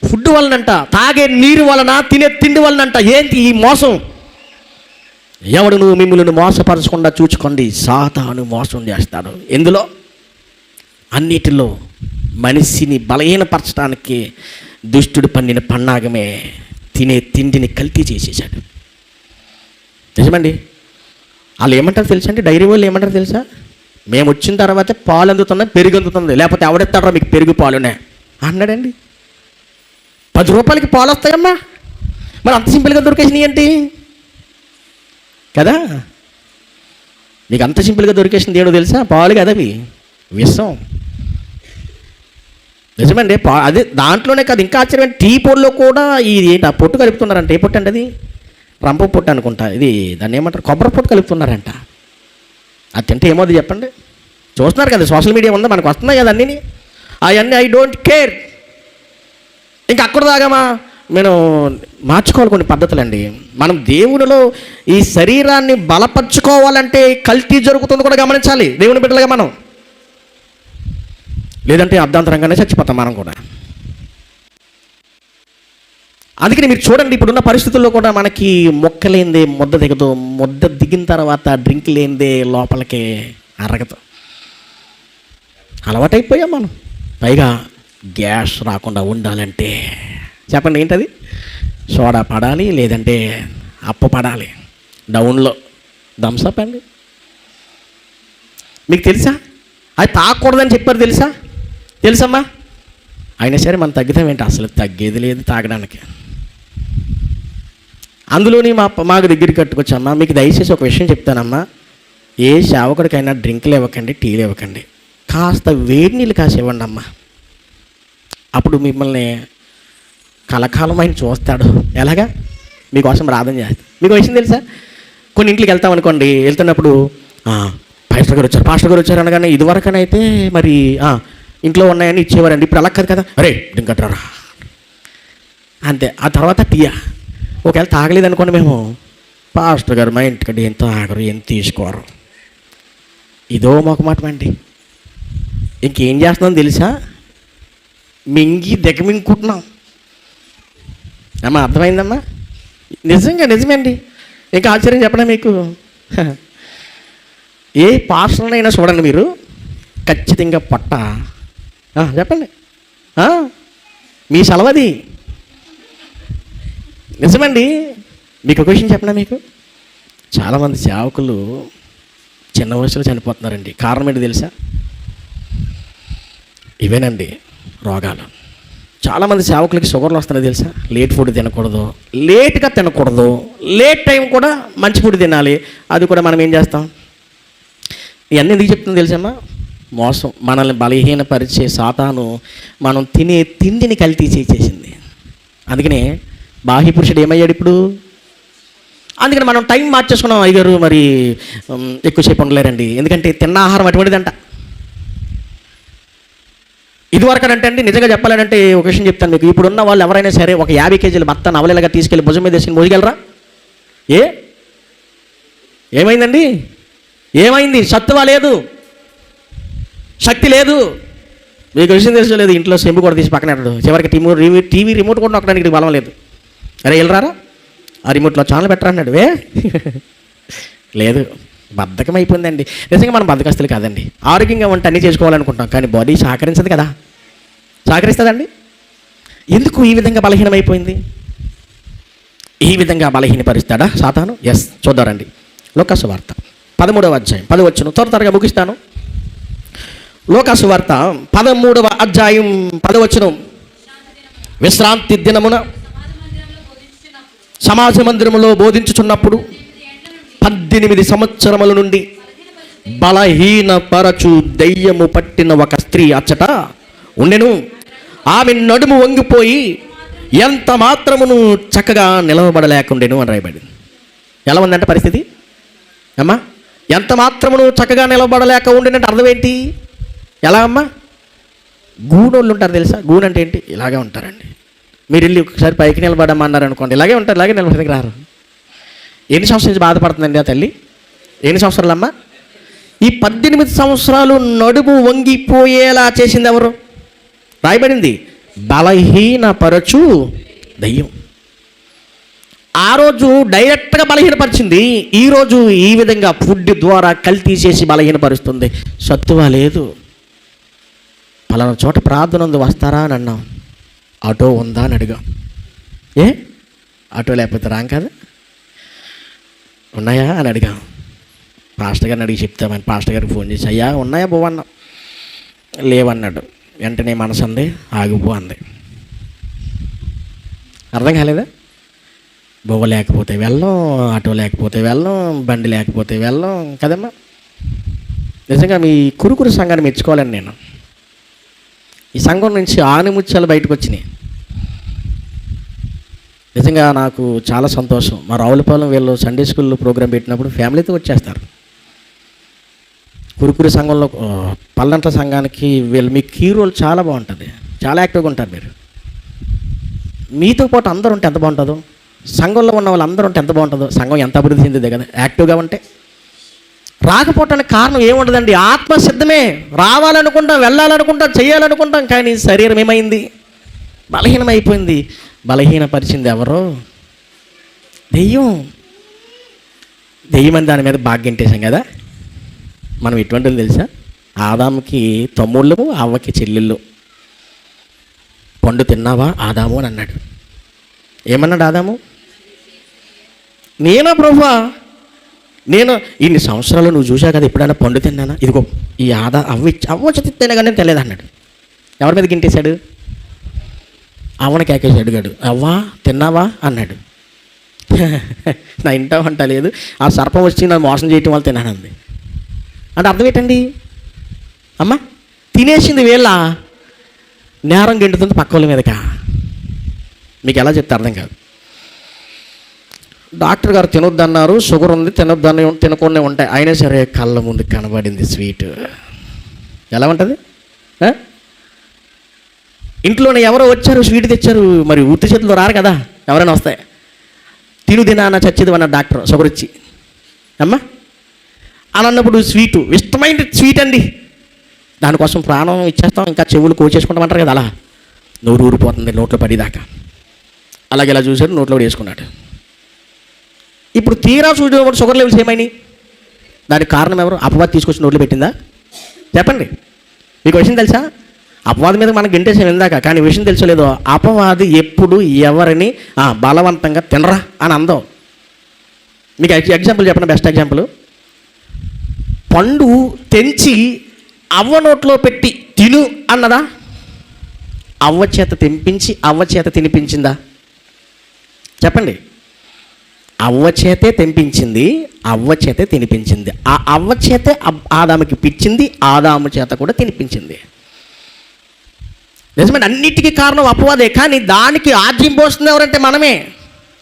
Speaker 2: ఫుడ్ వలనంట, తాగే నీరు వలన, తినే తిండి వలనంట. ఏంటి ఈ మోసం? ఎవడును మిమ్మల్ని మోసపరచకుండా చూచుకోండి, సాతాను మోసం చేస్తాడు. ఎందులో? అన్నిటిలో. మనిషిని బలహీనపరచడానికి దుష్టుడు పన్నిన పన్నాగమే తినే తిండిని కల్తీ చేసేసాడు. నిజమండి. వాళ్ళు ఏమంటారు తెలుసా అండి? డైరీ వాళ్ళు ఏమంటారు తెలుసా? మేము వచ్చిన తర్వాత పాలు అందుతున్నాయి, పెరుగు అందుతుంది, లేకపోతే ఎవడెత్తాడో మీకు పెరుగు పాలునే అన్నాడండి. 10 రూపాయలకి పాలు వస్తాయమ్మా, మరి అంత సింపుల్గా దొరికేసినాయి ఏంటి కదా? నీకు అంత సింపుల్గా దొరికేసింది ఏడో తెలుసా? పాలు కదా, అవి విషం. నిజమండి. అదే దాంట్లోనే కాదు, ఇంకా ఆశ్చర్యమైన టీ పొడిలో కూడా ఇది ఆ పొట్టు కలుపుతున్నారంట. ఏ పొట్టు అండి అది? రంప పొట్టు అనుకుంటా. ఇది దాన్ని ఏమంటారు? కొబ్బరి పొట్టు కలుపుతున్నారంట. అది తింటే ఏమవుతుంది చెప్పండి? చూస్తున్నారు కదా, సోషల్ మీడియా ఉందా, మనకు వస్తున్నాయి కదా అన్నీ. అవన్నీ ఐ డోంట్ కేర్. ఇంకా అక్కడ దాగామా నేను మార్చుకోవాలి కొన్ని పద్ధతులండి. మనం దేవునిలో ఈ శరీరాన్ని బలపరుచుకోవాలంటే కల్తీ జరుగుతుంది కూడా గమనించాలి దేవుని బిడ్డలుగా మనం. లేదంటే అర్ధాంతరంగానే చచ్చిపోతాం మనం కూడా. అందుకని మీరు చూడండి, ఇప్పుడున్న పరిస్థితుల్లో కూడా మనకి మొక్క లేనిదే ముద్ద దిగదు, ముద్ద దిగిన తర్వాత డ్రింక్ లేనిదే లోపలికి అరగదు. అలవాటైపోయాం మనం. పైగా గ్యాస్ రాకుండా ఉండాలంటే చెప్పండి ఏంటది? సోడా పడాలి, లేదంటే అప్పు పడాలి. డౌన్లో థమ్సప్ అండి. మీకు తెలుసా అది తాగకూడదని చెప్పారు? తెలుసమ్మా? అయినా సరే మనం తగ్గుతాం ఏంటి? అసలు తగ్గేది లేదు తాగడానికి. అందులోని మాకు దగ్గరికి కట్టుకొచ్చమ్మా, మీకు దయచేసి ఒక విషయం చెప్తానమ్మా, ఏ సేవకుడికైనా డ్రింకులు ఇవ్వకండి, టీలు ఇవ్వకండి, కాస్త వేడి నీళ్ళు కాసి ఇవ్వండి అమ్మా. అప్పుడు మిమ్మల్ని కలకాలమైన చూస్తాడు. ఎలాగా? మీకోసం ప్రార్థన చేస్తాడు. మీకు విషయం తెలుసా? కొన్ని ఇంట్లోకి వెళ్తాం అనుకోండి, వెళ్తున్నప్పుడు పాస్టర్ గారు వచ్చారు అనగానే ఇదివరకనైతే మరి ఇంట్లో ఉన్నాయని ఇచ్చేవారండి, ఇప్పుడు అలా కదా, అరే డ్రింకట్రా అంతే. ఆ తర్వాత టీయా. ఒకవేళ తాగలేదనుకోండి, మేము పాస్టర్ గారు మా ఇంటికంటే ఎంత తాగరు, ఎంత తీసుకోరు. ఇదో ఒక మాట అండి. ఇంకేం చేస్తున్నాం తెలుసా? మింగి మింగుకుంటున్నాం అమ్మా. అర్థమైందమ్మా? నిజమే అండి. ఇంకా ఆశ్చర్యం చెప్పనా మీకు? ఏ పాస్టర్నైనా చూడండి మీరు, ఖచ్చితంగా పొట్ట చెప్పండి మీ సెలవది. నిజమండి. మీకు ఒక విషయం చెప్పనా మీకు? చాలామంది సేవకులు చిన్న వయసులో చనిపోతున్నారండి. కారణం ఏంటి తెలుసా? ఇవేనండి రోగాలు. చాలామంది సేవకులకి షుగర్లు వస్తున్నాయి తెలుసా? లేట్ ఫుడ్ తినకూడదు, లేట్గా తినకూడదు, లేట్ టైం కూడా మంచి ఫుడ్ తినాలి. అది కూడా మనం ఏం చేస్తాం? ఇవన్నీ ఎందుకు చెప్తుంది తెలుసమ్మా? మోసం. మనల్ని బలహీనపరిచే సాతాను మనం తినే తిండిని కల్తీ చేసేసింది. అందుకనే బాహ్య పురుషుడు ఏమయ్యాడు ఇప్పుడు? అందుకని మనం టైం మార్చేసుకున్నాం. అయ్యగారు మరి ఎక్కువసేపు ఉండలేరండి, ఎందుకంటే తిన్న ఆహారం అటువంటిదంట. ఇదివరకు అంటే అండి నిజంగా చెప్పాలంటే ఒక విషయం చెప్తాను మీకు. ఇప్పుడున్న వాళ్ళు ఎవరైనా సరే ఒక 50 కేజీల బత్తాను అవలేలాగా తీసుకెళ్ళి భుజం మీద వేసుకుని మోయగలరా? ఏమైందండి? ఏమైంది? సత్తువ లేదు, శక్తి లేదు. మీకు విషయం తెలుసుకోలేదు. ఇంట్లో సెంబు కూడా తీసి పక్కన పెట్టాడు. చివరికి టీవీ రిమోట్ కూడా నొక్కడానికి బలం లేదు. అరే వెళ్ళరారా, ఆ రిమోట్లో ఛానల్ పెట్టరా అన్నాడు. లేదు, బద్ధకం అయిపోయిందండి. నిజంగా మనం బద్ధకస్తులు కాదండి. ఆరోగ్యంగా ఉంటే అన్నీ చేసుకోవాలనుకుంటాం, కానీ బాడీ సహకరించదు కదా. సహకరిస్తుందండి? ఎందుకు ఈ విధంగా బలహీనమైపోయింది? ఈ విధంగా బలహీనపరుస్తాడా సాతాను? ఎస్, చూద్దారండి. లోకాసు వార్త 13వ అధ్యాయం 10 వచనం. త్వరగా ముగిస్తాను. లోకాసు వార్త 13వ అధ్యాయం 10 వచనం. విశ్రాంతి దినమున సమాజ మందిరములో బోధించుచున్నప్పుడు 18 సంవత్సరముల నుండి బలహీనపరచు దెయ్యము పట్టిన ఒక స్త్రీ అచ్చట ఉండెను. ఆమె నడుము వంగిపోయి ఎంత మాత్రమును చక్కగా నిలవబడలేకుండెను అని రాయబడింది. ఎలా ఉందంటే పరిస్థితి అమ్మా? ఎంత మాత్రమును చక్కగా నిలబడలేక ఉండేనంటే అర్థం ఏంటి? ఎలా అమ్మా? గూడోళ్ళు ఉంటారు తెలుసా? గూడు అంటే ఏంటి? ఇలాగే ఉంటారండి. మీరు వెళ్ళి ఒకసారి పైకి నిలబడమన్నారు అనుకోండి, ఇలాగే ఉంటారు, ఇలాగే నిలబడికి రారు. ఎన్ని సంవత్సరాల నుంచి బాధపడుతుందండి ఆ తల్లి? ఎన్ని సంవత్సరాలమ్మా? ఈ 18 సంవత్సరాలు నడుము వంగిపోయేలా చేసింది ఎవరు? రాయబడింది బలహీనపరచు దయ్యం. ఆ రోజు డైరెక్ట్గా బలహీనపరిచింది, ఈరోజు ఈ విధంగా ఫుడ్ ద్వారా కల్తీ చేసి బలహీనపరుస్తుంది. సత్తువ లేదు. పలానా చోట ప్రార్థన ఉంది, వస్తారా అని అన్నాం. ఆటో ఉందా అని అడిగాం. ఆటో లేకపోతే రాం కదా. ఉన్నాయా అని అడిగాం. పాస్టర్ గారిని అడిగి చెప్తామని పాస్టర్ గారికి ఫోన్ చేసి, అయ్యా ఉన్నాయా బో అన్నాం. లేవన్నాడు. వెంటనే మనసు అంది, ఆగిపో అంది. అర్థం కాలేదా? బొవ్వ లేకపోతే వెళ్ళం, ఆటో లేకపోతే వెళ్ళం, బండి లేకపోతే వెళ్ళం కదమ్మా. నిజంగా మీ కురుకురు సంఘాన్ని మెచ్చుకోవాలని నేను. ఈ సంఘం నుంచి ఆనిముత్యాలు బయటకు వచ్చినాయి. నిజంగా నాకు చాలా సంతోషం. మా రావులపాలెం వీళ్ళు సండే స్కూల్లో ప్రోగ్రాం పెట్టినప్పుడు ఫ్యామిలీతో వచ్చేస్తారు. కురుకురు సంఘంలో పల్లంట్ల సంఘానికి వీళ్ళు మీ కీ రోల్ చాలా బాగుంటుంది, చాలా యాక్టివ్గా ఉంటారు మీరు. మీతో పాటు అందరూ ఉంటే ఎంత బాగుంటుందో, సంఘంలో ఉన్న వాళ్ళు అందరూ ఉంటే ఎంత బాగుంటుందో. సంఘం ఎంత అభివృద్ధి చెందిందే కదా యాక్టివ్గా ఉంటే. రాకపోవటానికి కారణం ఏముండదండి, ఆత్మ సిద్ధమే. రావాలనుకుంటాం, వెళ్ళాలనుకుంటాం, చేయాలనుకుంటాం, కానీ శరీరం ఏమైంది? బలహీనమైపోయింది. బలహీనపరిచింది ఎవరో? దెయ్యం. దెయ్యమని దాని మీద బాగ్గంటేసాం కదా. మనం ఎటువంటిది తెలుసా? ఆదాముకి తమ్ముళ్ళు, అవ్వకి చెల్లెళ్ళు. పండు తిన్నావా ఆదాము అని అన్నాడు. ఏమన్నాడు ఆదాము? నేనా ప్రభువా, నేను ఇన్ని సంవత్సరాలు నువ్వు చూసావు కదా, ఎప్పుడైనా పండు తిన్నానా? ఇదిగో ఈ అవ్వ తిన్నా కానీ నేను తెలియదు అన్నాడు. ఎవరి మీద గింటేశాడు? అవ్వని కేకేశాడు గడు. అవ్వా తిన్నావా అన్నాడు. నా ఇంటా వంట లేదు, ఆ సర్పం వచ్చి నన్ను మోసం చేయటం వల్ల తిన్నానంది. అంటే అర్థం ఏంటండి? అమ్మ తినేసింది వీళ్ళ, నేరం గెంటుతుంది పక్క వాళ్ళ మీదకా. మీకు ఎలా చెప్తే అర్థం కాదు. డాక్టర్ గారు తినొద్దన్నారు, షుగర్ ఉంది, తినకుండా ఉంటాయి, అయినా సరే కళ్ళ ముందు కనబడింది స్వీట్. ఎలా ఉంటుంది? ఇంట్లోనే ఎవరో వచ్చారు, స్వీట్ తెచ్చారు, మరి ఉత్తి చేతుల్లో రారు కదా, ఎవరైనా వస్తాయి. తినుదినా అన్న చచ్చేది అన్న డాక్టర్ షుగర్ ఇచ్చి. అమ్మ అని అన్నప్పుడు స్వీటు ఇష్టమైన స్వీట్ అండి, దానికోసం ప్రాణం ఇచ్చేస్తాం, ఇంకా చెవులు కోసేసుకుంటామంటారు కదా, అలా నోరు ఊరిపోతుంది నోట్లో పడిదాకా. అలాగే ఇలా చూశారు, నోట్లో వేసుకున్నాడు. ఇప్పుడు తీరా చూసినప్పుడు షుగర్ లెవెల్స్ ఏమైనాయి? దానికి కారణం ఎవరు? అపవాది తీసుకొచ్చి నోట్లో పెట్టిందా? చెప్పండి. మీకు విషయం తెలుసా? అపవాది మీద మనకు గింటేసాం ఇందాక, కానీ విషయం తెలుసలేదో, అపవాది ఎప్పుడు ఎవరిని బలవంతంగా తినరా అని అందం. మీకు ఎగ్జాంపుల్ చెప్పండి, బెస్ట్ ఎగ్జాంపుల్. పండు తెంచి అవ్వ నోట్లో పెట్టి తిను అన్నదా? అవ్వ చేత తెంపించి అవ్వ చేత తినిపించిందా? చెప్పండి. అవ్వ చేతే తెంపించింది, అవ్వ చేతే తినిపించింది. ఆ అవ్వ చేతే ఆదాముకి పిచ్చింది, ఆదాము చేత కూడా తినిపించింది. నిజమే, అన్నిటికీ కారణం అపవాదే. కానీ దానికి ఆజ్యం పోస్తుంది ఎవరంటే మనమే.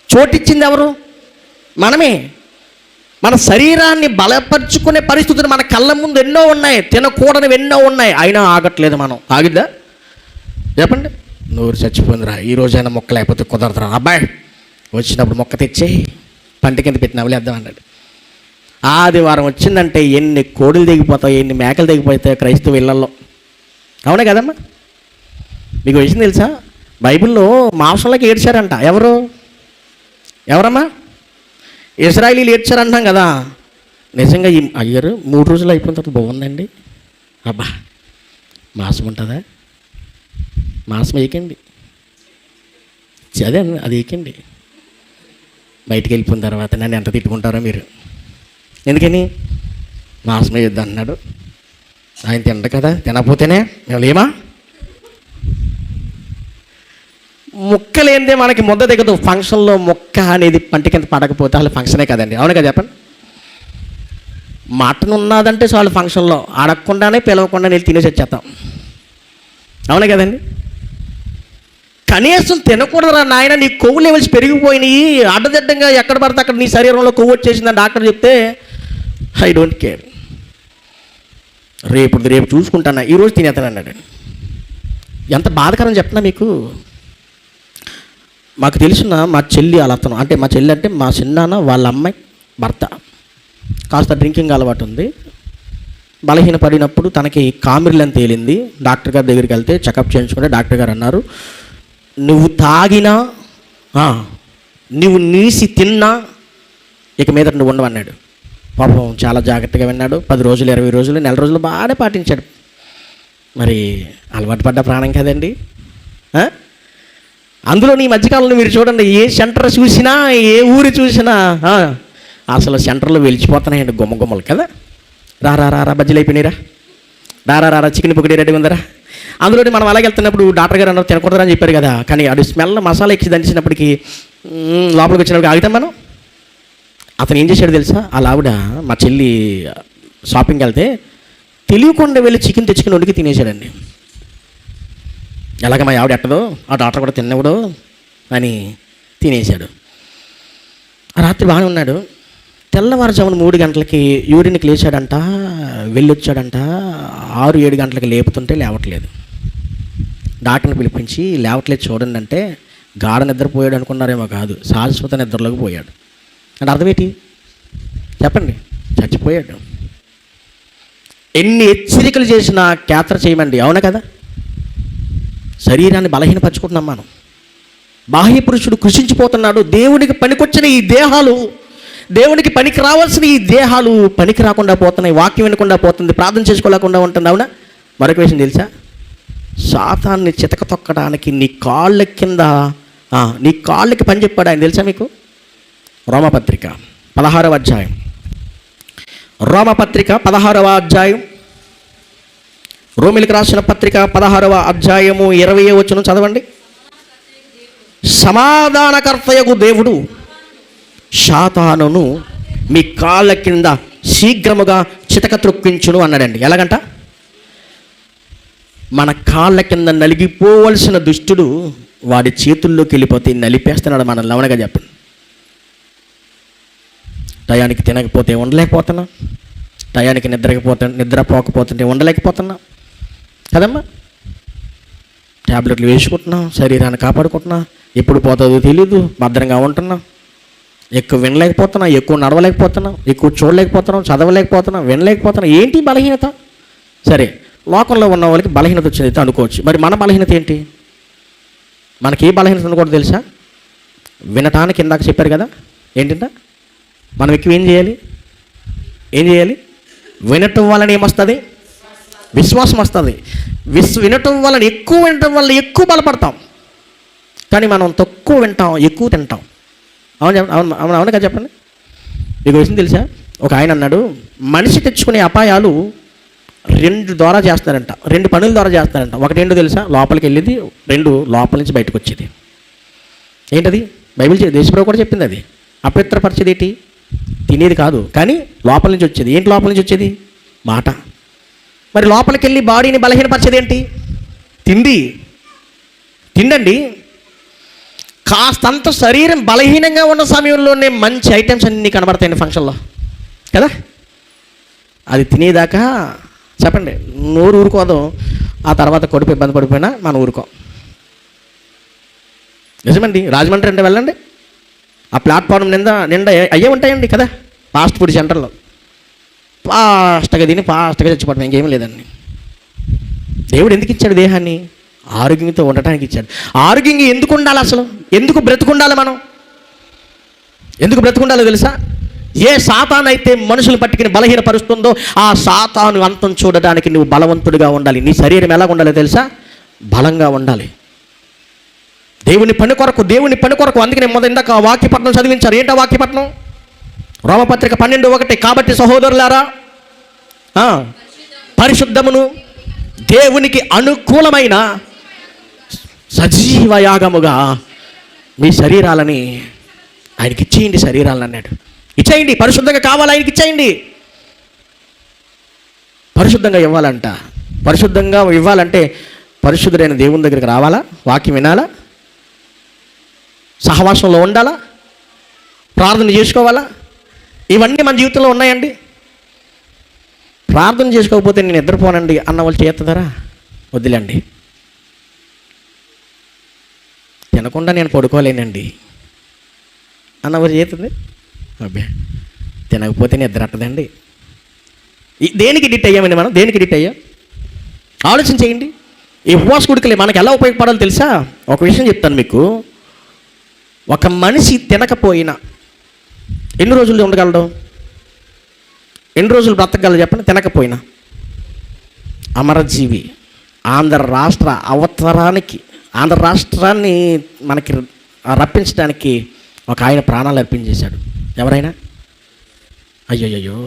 Speaker 2: చోటిచ్చింది ఎవరు? మనమే. మన శరీరాన్ని బలపరుచుకునే పరిస్థితులు మన కళ్ళ ముందు ఎన్నో ఉన్నాయి, తినకూడనివి ఎన్నో ఉన్నాయి, అయినా ఆగట్లేదు మనం. ఆగిద్దా? చెప్పండి. నోరు చచ్చిపోయిందిరా, ఈ రోజైనా మొక్క లేకపోతే కుదరదురా. అబ్బాయి వచ్చినప్పుడు మొక్క తెచ్చే పంట కింద పెట్టిన అవలేద్దాం అన్నాడు. ఆదివారం వచ్చిందంటే ఎన్ని కోడులు దిగిపోతాయి, ఎన్ని మేకలు దిగిపోతాయి క్రైస్తవ ఇళ్లలో. అవునే కదమ్మా? మీకు విషయం తెలుసా? బైబిల్లో మాంసంలోకి ఏడ్చారంట. ఎవరమ్మా? ఇశ్రాయేలీలు ఏడ్చారంటాం కదా. నిజంగా ఈ అయ్యారు 3 రోజులు అయిపోయిన తర్వాత బాగుందండి, అబ్బా మాంసం ఉంటుందా? మాంసం వేయకండి, అదే అది వేయకండి. బయటికి వెళ్ళిపోయిన తర్వాత నన్ను ఎంత తిట్టుకుంటారో మీరు. ఎందుకని? మాంసం వేయొద్దు అన్నాడు ఆయన. తిండ కదా, తినకపోతేనే మేము లేమా? ముక్క లేనిదే మనకి ముద్ద దిగదు. ఫంక్షన్లో ముక్క అనేది పంట కింద పడకపోతే అసలు ఫంక్షనే కదండి. అవును కదా చెప్పండి. మటన్ ఉన్నదంటే చాలు ఫంక్షన్లో అడగకుండానే పిలవకుండా నేను తినేసి వచ్చేస్తాం. అవునే కదండి. కనీసం తినకూడదురా నాయన, నీ కొవ్వు లెవెల్స్ పెరిగిపోయినాయి, అడ్డదిడ్డంగా ఎక్కడ పడితే అక్కడ నీ శరీరంలో కొవ్వు వచ్చేసిందని డాక్టర్ చెప్తే ఐ డోంట్ కేర్, రేపు చూసుకుంటాను, ఈరోజు తినేస్తాను అన్నాడు. ఎంత బాధకరం చెప్తున్నా మీకు. మాకు తెలిసిన మా చెల్లి వాళ్ళ అతను, అంటే మా చెల్లి అంటే మా చిన్నాన్న వాళ్ళ అమ్మాయి భర్త కాస్త డ్రింకింగ్ అలవాటు ఉంది. బలహీన పడినప్పుడు తనకి కామిర్లని తేలింది. డాక్టర్ గారి దగ్గరికి వెళ్తే చెకప్ చేయించుకుంటే డాక్టర్ గారు అన్నారు, నువ్వు తాగినా నువ్వు నీసి తిన్నా ఇక మీద నువ్వు ఉండవు అన్నాడు. పాపం చాలా జాగ్రత్తగా విన్నాడు. 10 రోజులు 20 రోజులు నెల రోజులు బాగానే పాటించాడు. మరి అలవాటు పడ్డ ప్రాణం కదండి. అందులో ఈ మధ్యకాలంలో మీరు చూడండి, ఏ సెంటర్ చూసినా ఏ ఊరు చూసినా అసలు సెంటర్లో వెలిచిపోతున్నాయండి గుమ్మలు కదా. రా బజ్జీలు అయిపోయినాయిరా, రా చికెన్ పొగడి రెడీ ఉందరా. అందులో మనం అలాగే వెళ్తున్నప్పుడు డాక్టర్ గారు అన్నారు తినకూడదని అని చెప్పారు కదా, కానీ అది స్మెల్ మసాలా ఎక్కి దంచినప్పటికీ లోపలికి వచ్చినప్పటికి ఆగుతాం మనం. అతను ఏం చేశాడు తెలుసా, అలా ఆవిడ మా చెల్లి షాపింగ్కి వెళ్తే తెలియకుండా వెళ్ళి చికెన్ తెచ్చుకుని వండికి తినేశాడండి. ఎలాగ మా ఆవిడ ఎట్టదో ఆ డాక్టర్ కూడా తిన్నవుడు అని తినేశాడు. రాత్రి బాగానే ఉన్నాడు. తెల్లవారుజామున 3 గంటలకి యూరిన్కి లేచాడంట, వెళ్ళొచ్చాడంట. 6-7 గంటలకి లేపుతుంటే లేవట్లేదు. డాక్టర్ని పిలిపించి లేవట్లేదు చూడండి అంటే, గాఢ నిద్రపోయాడు అనుకున్నారేమో, కాదు శాశ్వత నిద్రలోకి పోయాడు. అంటే అర్థం ఏంటి చెప్పండి? చచ్చిపోయాడు. ఎన్ని హెచ్చరికలు చేసినా క్యాతర చేయమండి, అవునా కదా. శరీరాన్ని బలహీనపరుచుకుంటున్నాం మనం. బాహ్య పురుషుడు కృషించిపోతున్నాడు. దేవునికి పనికొచ్చిన ఈ దేహాలు, దేవునికి పనికి రావాల్సిన ఈ దేహాలు పనికి రాకుండా పోతున్నాయి. వాక్యం వినకుండా పోతుంది, ప్రార్థన చేసుకోలేకుండా ఉంటుంది, అవునా. మరొక విషయం తెలుసా, సాతాన్ని చితక తొక్కడానికి నీ కాళ్ళ కింద నీ కాళ్ళకి పని చెప్పాడు ఆయన, తెలుసా మీకు. రోమపత్రిక 16వ అధ్యాయం, రోమపత్రిక 16వ అధ్యాయం, రోమిలికి రాసిన పత్రిక 16వ అధ్యాయము 20వ వచనం చదవండి. సమాధానకర్తయగు దేవుడు సాతానును మీ కాళ్ళ కింద శీఘ్రముగా చితక త్రొక్కించును అన్నాడండి. ఎలాగంట, మన కాళ్ళ కింద నలిగిపోవలసిన దుష్టుడు వాడి చేతుల్లోకి వెళ్ళిపోతే నలిపేస్తున్నాడు మనల్ని, అవునగా చెప్పండి. టయానికి తినకపోతే ఉండలేకపోతున్నా, టయానికి నిద్రపోకపోతుంటే ఉండలేకపోతున్నా కదమ్మా. ట్యాబ్లెట్లు వేసుకుంటున్నాం, శరీరాన్ని కాపాడుకుంటున్నా, ఎప్పుడు పోతుందో తెలీదు, భద్రంగా ఉంటున్నాం. ఎక్కువ వినలేకపోతున్నాం, ఎక్కువ నడవలేకపోతున్నాం, ఎక్కువ చూడలేకపోతున్నాం, చదవలేకపోతున్నాం, వినలేకపోతున్నాం. ఏంటి బలహీనత? సరే, లోకంలో ఉన్న వాళ్ళకి బలహీనత వచ్చింది అనుకోవచ్చు. మరి మన బలహీనత ఏంటి? మనకి ఏ బలహీనత ఉండకూడదు తెలుసా? వినటానికి ఇందాక చెప్పారు కదా, ఏంటంటే మనం ఎక్కువ ఏం చేయాలి? వినటం వలన ఏమొస్తుంది? విశ్వాసం వస్తుంది. వినటం వలన ఎక్కువ వినటం వల్ల ఎక్కువ బలపడతాం. కానీ మనం తక్కువ వింటాం, ఎక్కువ తింటాం. అవునుగా చెప్పండి. మీకు విషయం తెలుసా, ఒక ఆయన అన్నాడు, మనిషి తెచ్చుకునే అపాయాలు 2 ద్వారా చేస్తారంట, 2 పనుల ద్వారా చేస్తారంట. ఒకటి ఏంటో తెలుసా, లోపలికి వెళ్ళేది, 2 లోపల నుంచి బయటకు వచ్చేది. ఏంటది? బైబిల్ దేశప్రభు కూడా చెప్పింది. అది అపవిత్రపరిచేది ఏంటి? తినేది కాదు, కానీ లోపల నుంచి వచ్చేది. ఏంటి లోపల నుంచి వచ్చేది? మాట. మరి లోపలికి వెళ్ళి బాడీని బలహీనపరిచేది ఏంటి? తిండండి. కాస్తంత శరీరం బలహీనంగా ఉన్న సమయంలోనే మంచి ఐటమ్స్ అన్నీ కనబడతాయండి ఫంక్షన్లో కదా. అది తినేదాకా చెప్పండి, నోరు ఊరుకోదు. ఆ తర్వాత కొడుకు ఇబ్బంది పడిపోయినా మనం ఊరుకోం. నిజమండి. రాజమండ్రి అంటే వెళ్ళండి, ఆ ప్లాట్ఫామ్ నిండా అయ్యే ఉంటాయండి కదా ఫాస్ట్ ఫుడ్ సెంటర్లో. ఫాస్ట్గా తిని ఫాస్ట్గా చచ్చిపోవడం, ఇంకేమీ లేదండి. దేవుడు ఎందుకు ఇచ్చాడు దేహాన్ని? ఆరోగ్యంతో ఉండటానికి ఇచ్చాడు. ఆరోగ్యంగా ఎందుకు ఉండాలి? అసలు ఎందుకు బ్రతుకుండాలి? మనం ఎందుకు బ్రతుకుండాలో తెలుసా? ఏ సాతాను అయితే మనుషులు పట్టుకుని బలహీనపరుస్తుందో ఆ సాతాను అంతం చూడడానికి నువ్వు బలవంతుడిగా ఉండాలి. నీ శరీరం ఎలా ఉండాలో తెలుసా? బలంగా ఉండాలి. దేవుని పని కొరకు. అందుకనే ఇందాక వాక్యపట్నం చదివించారు. ఏంటో వాక్యపట్నం? రోమపత్రిక 12:1. కాబట్టి సహోదరులారా, పరిశుద్ధమును దేవునికి అనుకూలమైన సజీవ యాగముగా మీ శరీరాలని ఆయనకి ఇచ్చేయండి. శరీరాలని అన్నాడు, ఇచ్చేయండి. పరిశుద్ధంగా కావాలి, ఆయనకి ఇచ్చేయండి. పరిశుద్ధంగా ఇవ్వాలంటే పరిశుద్ధుడైన దేవుని దగ్గరికి రావాలా, వాక్యం వినాలా, సహవాసంలో ఉండాలా, ప్రార్థన చేసుకోవాలా. ఇవన్నీ మన జీవితంలో ఉన్నాయండి. ప్రార్థన చేసుకోకపోతే నేను నిద్రపోనండి అన్న వాళ్ళు చేస్తారా? వద్దులేండి. తినకుండా నేను పడుకోలేనండి అన్నవారు చేతుంది. అబ్బే తినకపోతే నిద్ర అట్టదండి. దేనికి ఎడిట్ అయ్యామండి మనం? దేనికి ఎడిట్ అయ్యాం? ఆలోచన చేయండి. ఈ ఉపవాస కూడికలే మనకు ఎలా ఉపయోగపడాలో తెలుసా? ఒక విషయం చెప్తాను మీకు. ఒక మనిషి తినకపోయినా ఎన్ని రోజులు ఉండగలడు? ఎన్ని రోజులు బ్రతకగలడు చెప్పండి? తినకపోయినా అమరజీవి. ఆంధ్ర రాష్ట్ర అవతరానికి, ఆంధ్ర రాష్ట్రాన్ని మనకి రప్పించడానికి ఒక ఆయన ప్రాణాలు అర్పించేశాడు. ఎవరైనా? అయ్యో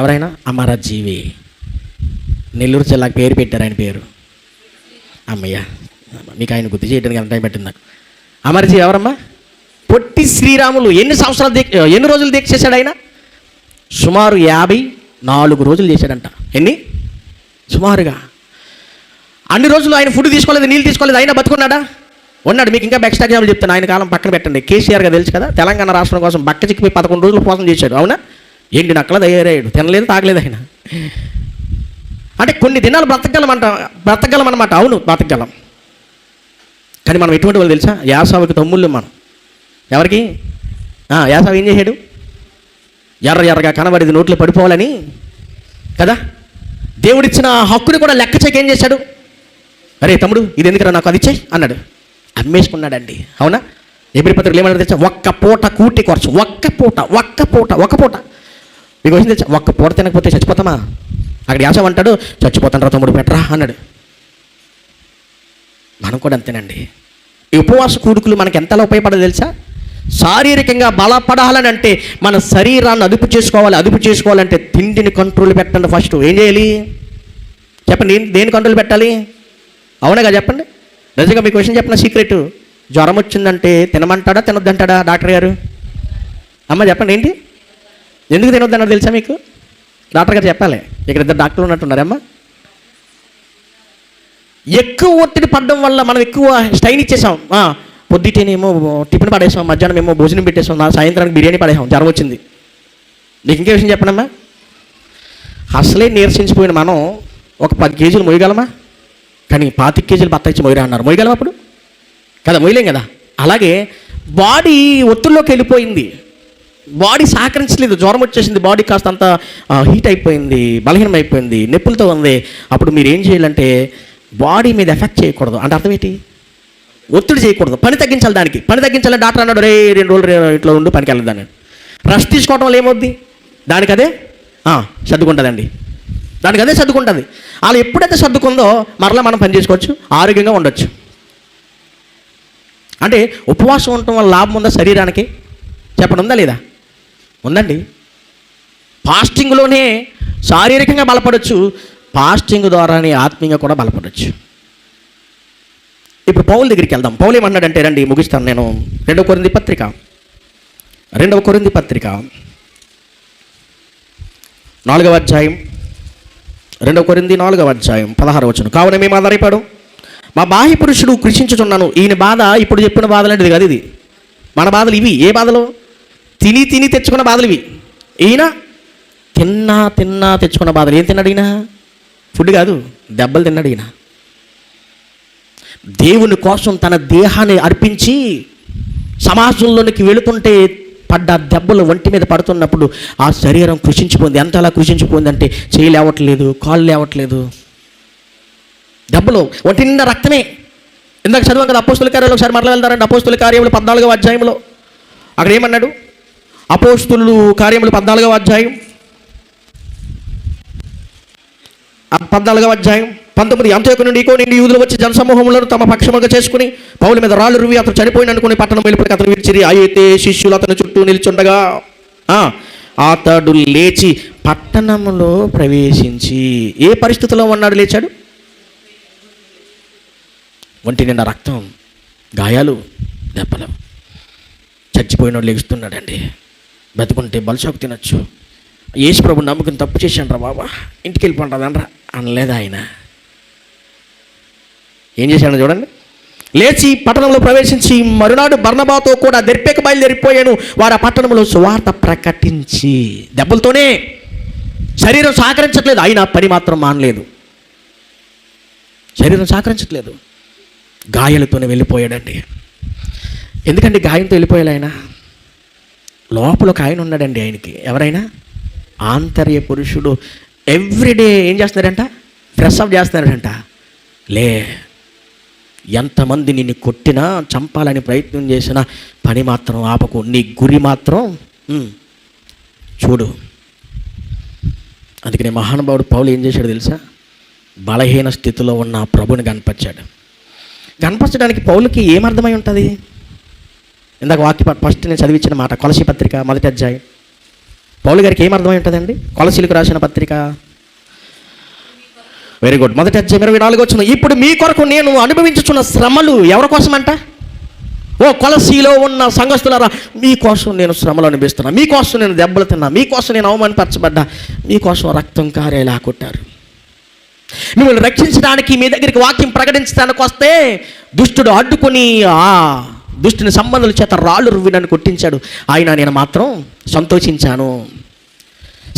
Speaker 2: ఎవరైనా? అమరజీవి. నెల్లూరు జిల్లాకు పేరు పెట్టారు. ఆయన పేరు అమ్మయ్య. మీకు ఆయన గుర్తు చేయడానికి ఎంత టైం పెట్టింది నాకు. అమరజీవి ఎవరమ్మా? పొట్టి శ్రీరాములు. ఎన్ని రోజులు దీక్ష చేశాడు ఆయన? సుమారు 54 రోజులు చేశాడంట. ఎన్ని? సుమారుగా అన్ని రోజులు ఆయన ఫుడ్ తీసుకోలేదు, నీళ్ళు తీసుకోలేదు, అయినా బతుకున్నాడా? ఉన్నాడు. మీకు ఇంకా ఎక్స్ట్రా ఎగ్జాంపుల్ చెప్తాను. ఆయన కాలం పక్కన పెట్టండి. కేసీఆర్గా తెలుసు కదా, తెలంగాణ రాష్ట్రం కోసం బక్క చిక్కిపోయి 11 రోజులు ఉపవాసం చేశాడు. అవునా? ఏంటి నక్కల తయారయ్యాడు. తినలేదు, తాగలేదు ఆయన. అంటే కొన్ని దినాలు బ్రతకగలం అన్నమాట. అవును, బ్రతకగలం. కానీ మనం ఎటువంటి వాళ్ళు తెలుసా? యాసావుకి తమ్ముళ్ళు మనం. ఎవరికి? యాసావు ఏం చేశాడు? ఎర్రగా కనబడేది నోట్లో పడిపోవాలని కదా, దేవుడిచ్చిన హక్కుని కూడా లెక్క చేయక ఏం చేశాడు? అరే తమ్ముడు, ఇది ఎందుకురా, నాకు అది ఇచ్చేయి అన్నాడు. అమ్మేసుకున్నాడండి. అవునా? ఎబ్రీ పత్రికలు ఏమన్నా తెచ్చా? ఒక్క పూట కూటి కొరచు. ఒక్క పూట మీకు వచ్చింది తెచ్చా? ఒక్క పూట తినకపోతే చచ్చిపోతామా? అక్కడ యాసవ అంటాడు, చచ్చిపోతాను రా తమ్ముడు, పెట్టరా అన్నాడు. మనం కూడా అంతేనండి. ఈ ఉపవాస కూడుకులు మనకి ఎంతలా ఉపయోగపడదు తెలుసా? శారీరకంగా బలపడాలని అంటే మన శరీరాన్ని అదుపు చేసుకోవాలంటే తిండిని కంట్రోల్ పెట్టండి. ఫస్ట్ ఏం చేయాలి చెప్పండి? దేని కంట్రోల్ పెట్టాలి? అవునగా చెప్పండి. నిజంగా మీకు క్వశ్చన్ చెప్పిన సీక్రెట్. జ్వరం వచ్చిందంటే తినమంటాడా తినొద్దంటాడా డాక్టర్ గారు? అమ్మ చెప్పండి, ఏంటి ఎందుకు తినొద్దన్నాడు తెలుసా మీకు? డాక్టర్ గారు చెప్పాలి. ఇక్కడ 2 డాక్టర్లు ఉన్నట్టున్నారమ్మా. ఎక్కువ ఒత్తిడి పడడం వల్ల మనం ఎక్కువ స్టైన్ ఇచ్చేసాం. పొద్దుటేనేమో టిఫిన్ పడేసాం, మధ్యాహ్నం ఏమో భోజనం పెట్టేసాం, సాయంత్రానికి బిర్యానీ పడేసాం, జ్వరం వచ్చింది. నీకు ఇంకే విషయం చెప్పనమ్మా. అసలే నీరసించిపోయిన మనం ఒక 10 కేజీలు మోయగలమా? కానీ 25 కేజీలు బత్తాయిచ్చి మోయరా అన్నారు. మోయగలమా అప్పుడు? కదా, మోయలేం కదా. అలాగే బాడీ ఒత్తిడిలోకి వెళ్ళిపోయింది. బాడీ సహకరించలేదు, జ్వరం వచ్చేసింది, బాడీ కాస్త అంత హీట్ అయిపోయింది, బలహీనం అయిపోయింది, నొప్పులతో ఉంది. అప్పుడు మీరు ఏం చేయాలంటే బాడీ మీద ఎఫెక్ట్ చేయకూడదు. అంటే అర్థం ఏంటి? ఒత్తిడి చేయకూడదు, పని తగ్గించాలి. దానికి పని తగ్గించాలని డాక్టర్ అన్నాడు, 2 రోజులు ఇంట్లో ఉండి పనికి వెళ్ళదాన్ని. రెస్ట్ తీసుకోవడం వల్ల ఏమవుద్ది? దానికి అదే సర్దుకుంటుందండి. దానికి అదే సర్దుకుంటుంది. అలా ఎప్పుడైతే సర్దుకుందో మరలా మనం పని చేసుకోవచ్చు, ఆరోగ్యంగా ఉండొచ్చు. అంటే ఉపవాసం ఉండటం వల్ల లాభం ఉందా శరీరానికి? చెప్పండి, ఉందా లేదా? ఉందండి. ఫాస్టింగ్లోనే శారీరకంగా బలపడవచ్చు, ఫాస్టింగ్ ద్వారానే ఆత్మీయంగా కూడా బలపడవచ్చు. ఇప్పుడు పౌలు దగ్గరికి వెళ్దాం. పౌలు ఏమన్నాడంటే, రండి ముగిస్తాను నేను. 2 కొరింథీ పత్రిక 4వ అధ్యాయం 2 కొరింథీ 4వ అధ్యాయం 16వ వచనం. కావున మేము ఆధారపడు మా బాహ్య పురుషుడు కృషించుచున్నాను. ఈయన బాధ ఇప్పుడు చెప్పిన బాధలు అంటే కాదు, ఇది మన బాధలు ఇవి. ఏ బాధలు? తిని తెచ్చుకున్న బాధలు ఇవి. ఈయన తిన్నా తెచ్చుకున్న బాధలు. ఏం తిన్నాడు ఈయన? ఫుడ్ కాదు, దెబ్బలు తిన్నాడు ఈయన. దేవుని కోసం తన దేహాన్ని అర్పించి సమాజంలోనికి వెళుతుంటే పడ్డ దెబ్బలు ఒంటి మీద పడుతున్నప్పుడు ఆ శరీరం కృషించిపోయింది. ఎంతలా కృషించిపోయింది అంటే చేయి లేవట్లేదు, కాళ్ళు లేవట్లేదు, దెబ్బలు, ఒంటి నిండా రక్తమే. ఇందాక చదివాం కదా అపోస్తుల కార్యాలు. ఒకసారి మరలా వెళ్తారండి. అపోస్తుల కార్యములు 14వ అధ్యాయంలో అక్కడ ఏమన్నాడు? అపోస్తులు కార్యములు 14వ అధ్యాయం 19. అంత్యోకు నుండి ఈకో నుండి యూదులు వచ్చి జనసమూహములను తమ పక్షముగా చేసుకుని పౌలు మీద రాళ్ళు రువి అతను చనిపోయిన అనుకుని పట్టణం వెళ్ళిపోయి అతను విడిచిరి. అయితే శిష్యులు అతను చుట్టూ నిల్చుండగా అతడు లేచి పట్టణంలో ప్రవేశించి, ఏ పరిస్థితిలో ఉన్నాడు? లేచాడు. ఒంటి నిండా రక్తం, గాయాలు, దెబ్బలు, చచ్చిపోయినోడు లెగుస్తున్నాడండి. బతుకుంటే బలసోకు తినొచ్చు. యేసు ప్రభు నమ్ముకుని తప్పు చేశాను రా బాబా, ఇంటికి వెళ్ళిపోంటాదనరా అనలేదు ఆయన. ఏం చేశాడు చూడండి. లేచి పట్టణంలో ప్రవేశించి మరునాడు బర్నబాతో కూడా దెర్బేకు బయలుదేరిపోయాను. వారు ఆ పట్టణంలో సువార్త ప్రకటించి, దెబ్బలతోనే శరీరం సహకరించట్లేదు, అయినా పని మాత్రం మానలేదు. శరీరం సహకరించట్లేదు. గాయాలతోనే వెళ్ళిపోయాడండి. ఎందుకండి గాయంతో వెళ్ళిపోయాడు ఆయన? లోపల ఒక ఆయన ఉన్నాడండి ఆయనకి. ఎవరైనా? ఆంతర్య పురుషుడు. ఎవ్రీడే ఏం చేస్తున్నాడంట? Fresh up చేస్తున్నాడంట. లే, ఎంతమంది నిన్ను కొట్టినా, చంపాలని ప్రయత్నం చేసినా పని మాత్రం ఆపకు, నీ గురి మాత్రం చూడు. అందుకని మహానుభావుడు పౌలు ఏం చేశాడు తెలుసా? బలహీన స్థితిలో ఉన్న ప్రభుని కనపరిచాడు. కనపరచడానికి పౌలుకి ఏమర్థమై ఉంటుంది? ఇందాక వాక్య ఫస్ట్ నేను చదివించిన మాట, కొలసీ పత్రిక 1వ అధ్యాయం. పౌలు గారికి ఏమర్థమై ఉంటుందండి? కొలసీలకు రాసిన పత్రిక, వెరీ గుడ్, 1వ అధ్యాయం 24వ వచనం. ఇప్పుడు మీ కొరకు నేను అనుభవించుచున్న శ్రమలు ఎవరి కోసం అంట? ఓ కొలసీలో ఉన్న సంఘస్థులారా, మీకోసం నేను శ్రమలు అనుభవిస్తున్నా, మీకోసం నేను దెబ్బలు తిన్నా, మీకోసం నేను అవమానపరచబడ్డా, మీకోసం రక్తం కారేలా కొట్టారు. మిమ్మల్ని రక్షించడానికి మీ దగ్గరికి వాక్యం ప్రకటించడానికి వస్తే దుష్టుడు అడ్డుకొని ఆ దుష్టుని సంబంధాల చేత రాళ్ళు రువ్వి నన్ను కొట్టించాడు. ఆయన నేను మాత్రం సంతోషించాను.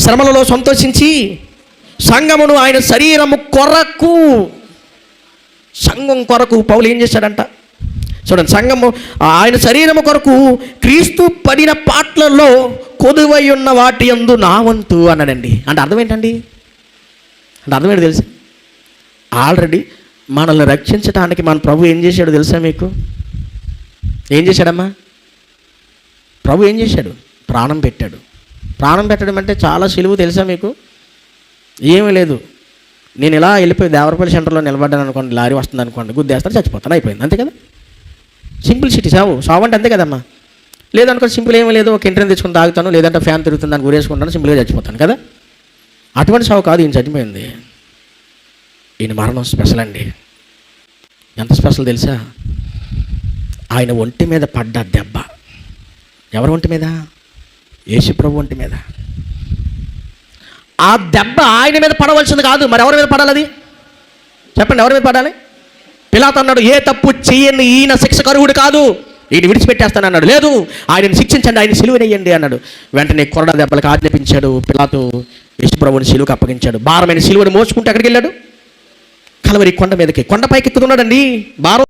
Speaker 2: శ్రమలలో సంతోషించి సంఘమును ఆయన శరీరము కొరకు, సంఘం కొరకు పౌలు ఏం చేశాడంట చూడండి. సంఘము ఆయన శరీరము కొరకు క్రీస్తు పడిన పాటలలో కొదువై ఉన్న వాటి యందు నా వంతు అన్నాడండి. అంటే అర్థం ఏంటండి? అంటే అర్థమేంటి తెలుసా? ఆల్రెడీ మనల్ని రక్షించడానికి మన ప్రభు ఏం చేశాడు తెలుసా మీకు? ఏం చేశాడమ్మా? ప్రభు ఏం చేశాడు? ప్రాణం పెట్టాడు. ప్రాణం పెట్టడం అంటే చాలా సులువు తెలుసా మీకు? ఏమీ లేదు. నేను ఇలా వెళ్ళిపోయి దేవరపల్లి సెంటర్లో నిలబడ్డాను అనుకోండి, లారీ వస్తుంది అనుకోండి, గుద్దేస్తాను, చచ్చిపోతాను, అయిపోయింది, అంతే కదా. సింప్లిసిటీ. సావు అంటే అంతే కదమ్మా. లేదనుకో సింపుల్ ఏమీ లేదు, ఒక ఇంటర్ని తెచ్చుకుని తాగుతాను, లేదంటే ఫ్యాన్ తిరుగుతుంది దాన్ని గురేసుకుంటాను, సింపుల్గా చచ్చిపోతాను కదా. అటువంటి సావు కాదు ఈయన చచ్చిపోయింది. ఈయన మరణం స్పెషల్ అండి. ఎంత స్పెషల్ తెలుసా? ఆయన ఒంటి మీద పడ్డ దెబ్బ. ఎవరి ఒంటి మీద? యేసుప్రభు ఒంటి మీద. ఆ దెబ్బ ఆయన మీద పడవలసింది కాదు, మరి ఎవరి మీద పడాలి? అది చెప్పండి, ఎవరి మీద పడాలి? పిలాతు అన్నాడు, ఏ తప్పు చేయని ఈయన శిక్షకరుడు కాదు, ఈయన విడిచిపెట్టేస్తాను అన్నాడు. లేదు, ఆయనను శిక్షించండి, ఆయన సిలువనేయండి అన్నాడు. వెంటనే కొరడా దెబ్బలకు ఆజ్ఞాపించాడు. పిలాతు యేసుప్రభుని సిలువకు అప్పగించాడు. భారమైన సిలువను మోసుకుంటూ ఎక్కడికి వెళ్ళాడు? కలవరి కొండ మీదకి, కొండపైకి ఎక్కుతున్నాడండి. భారం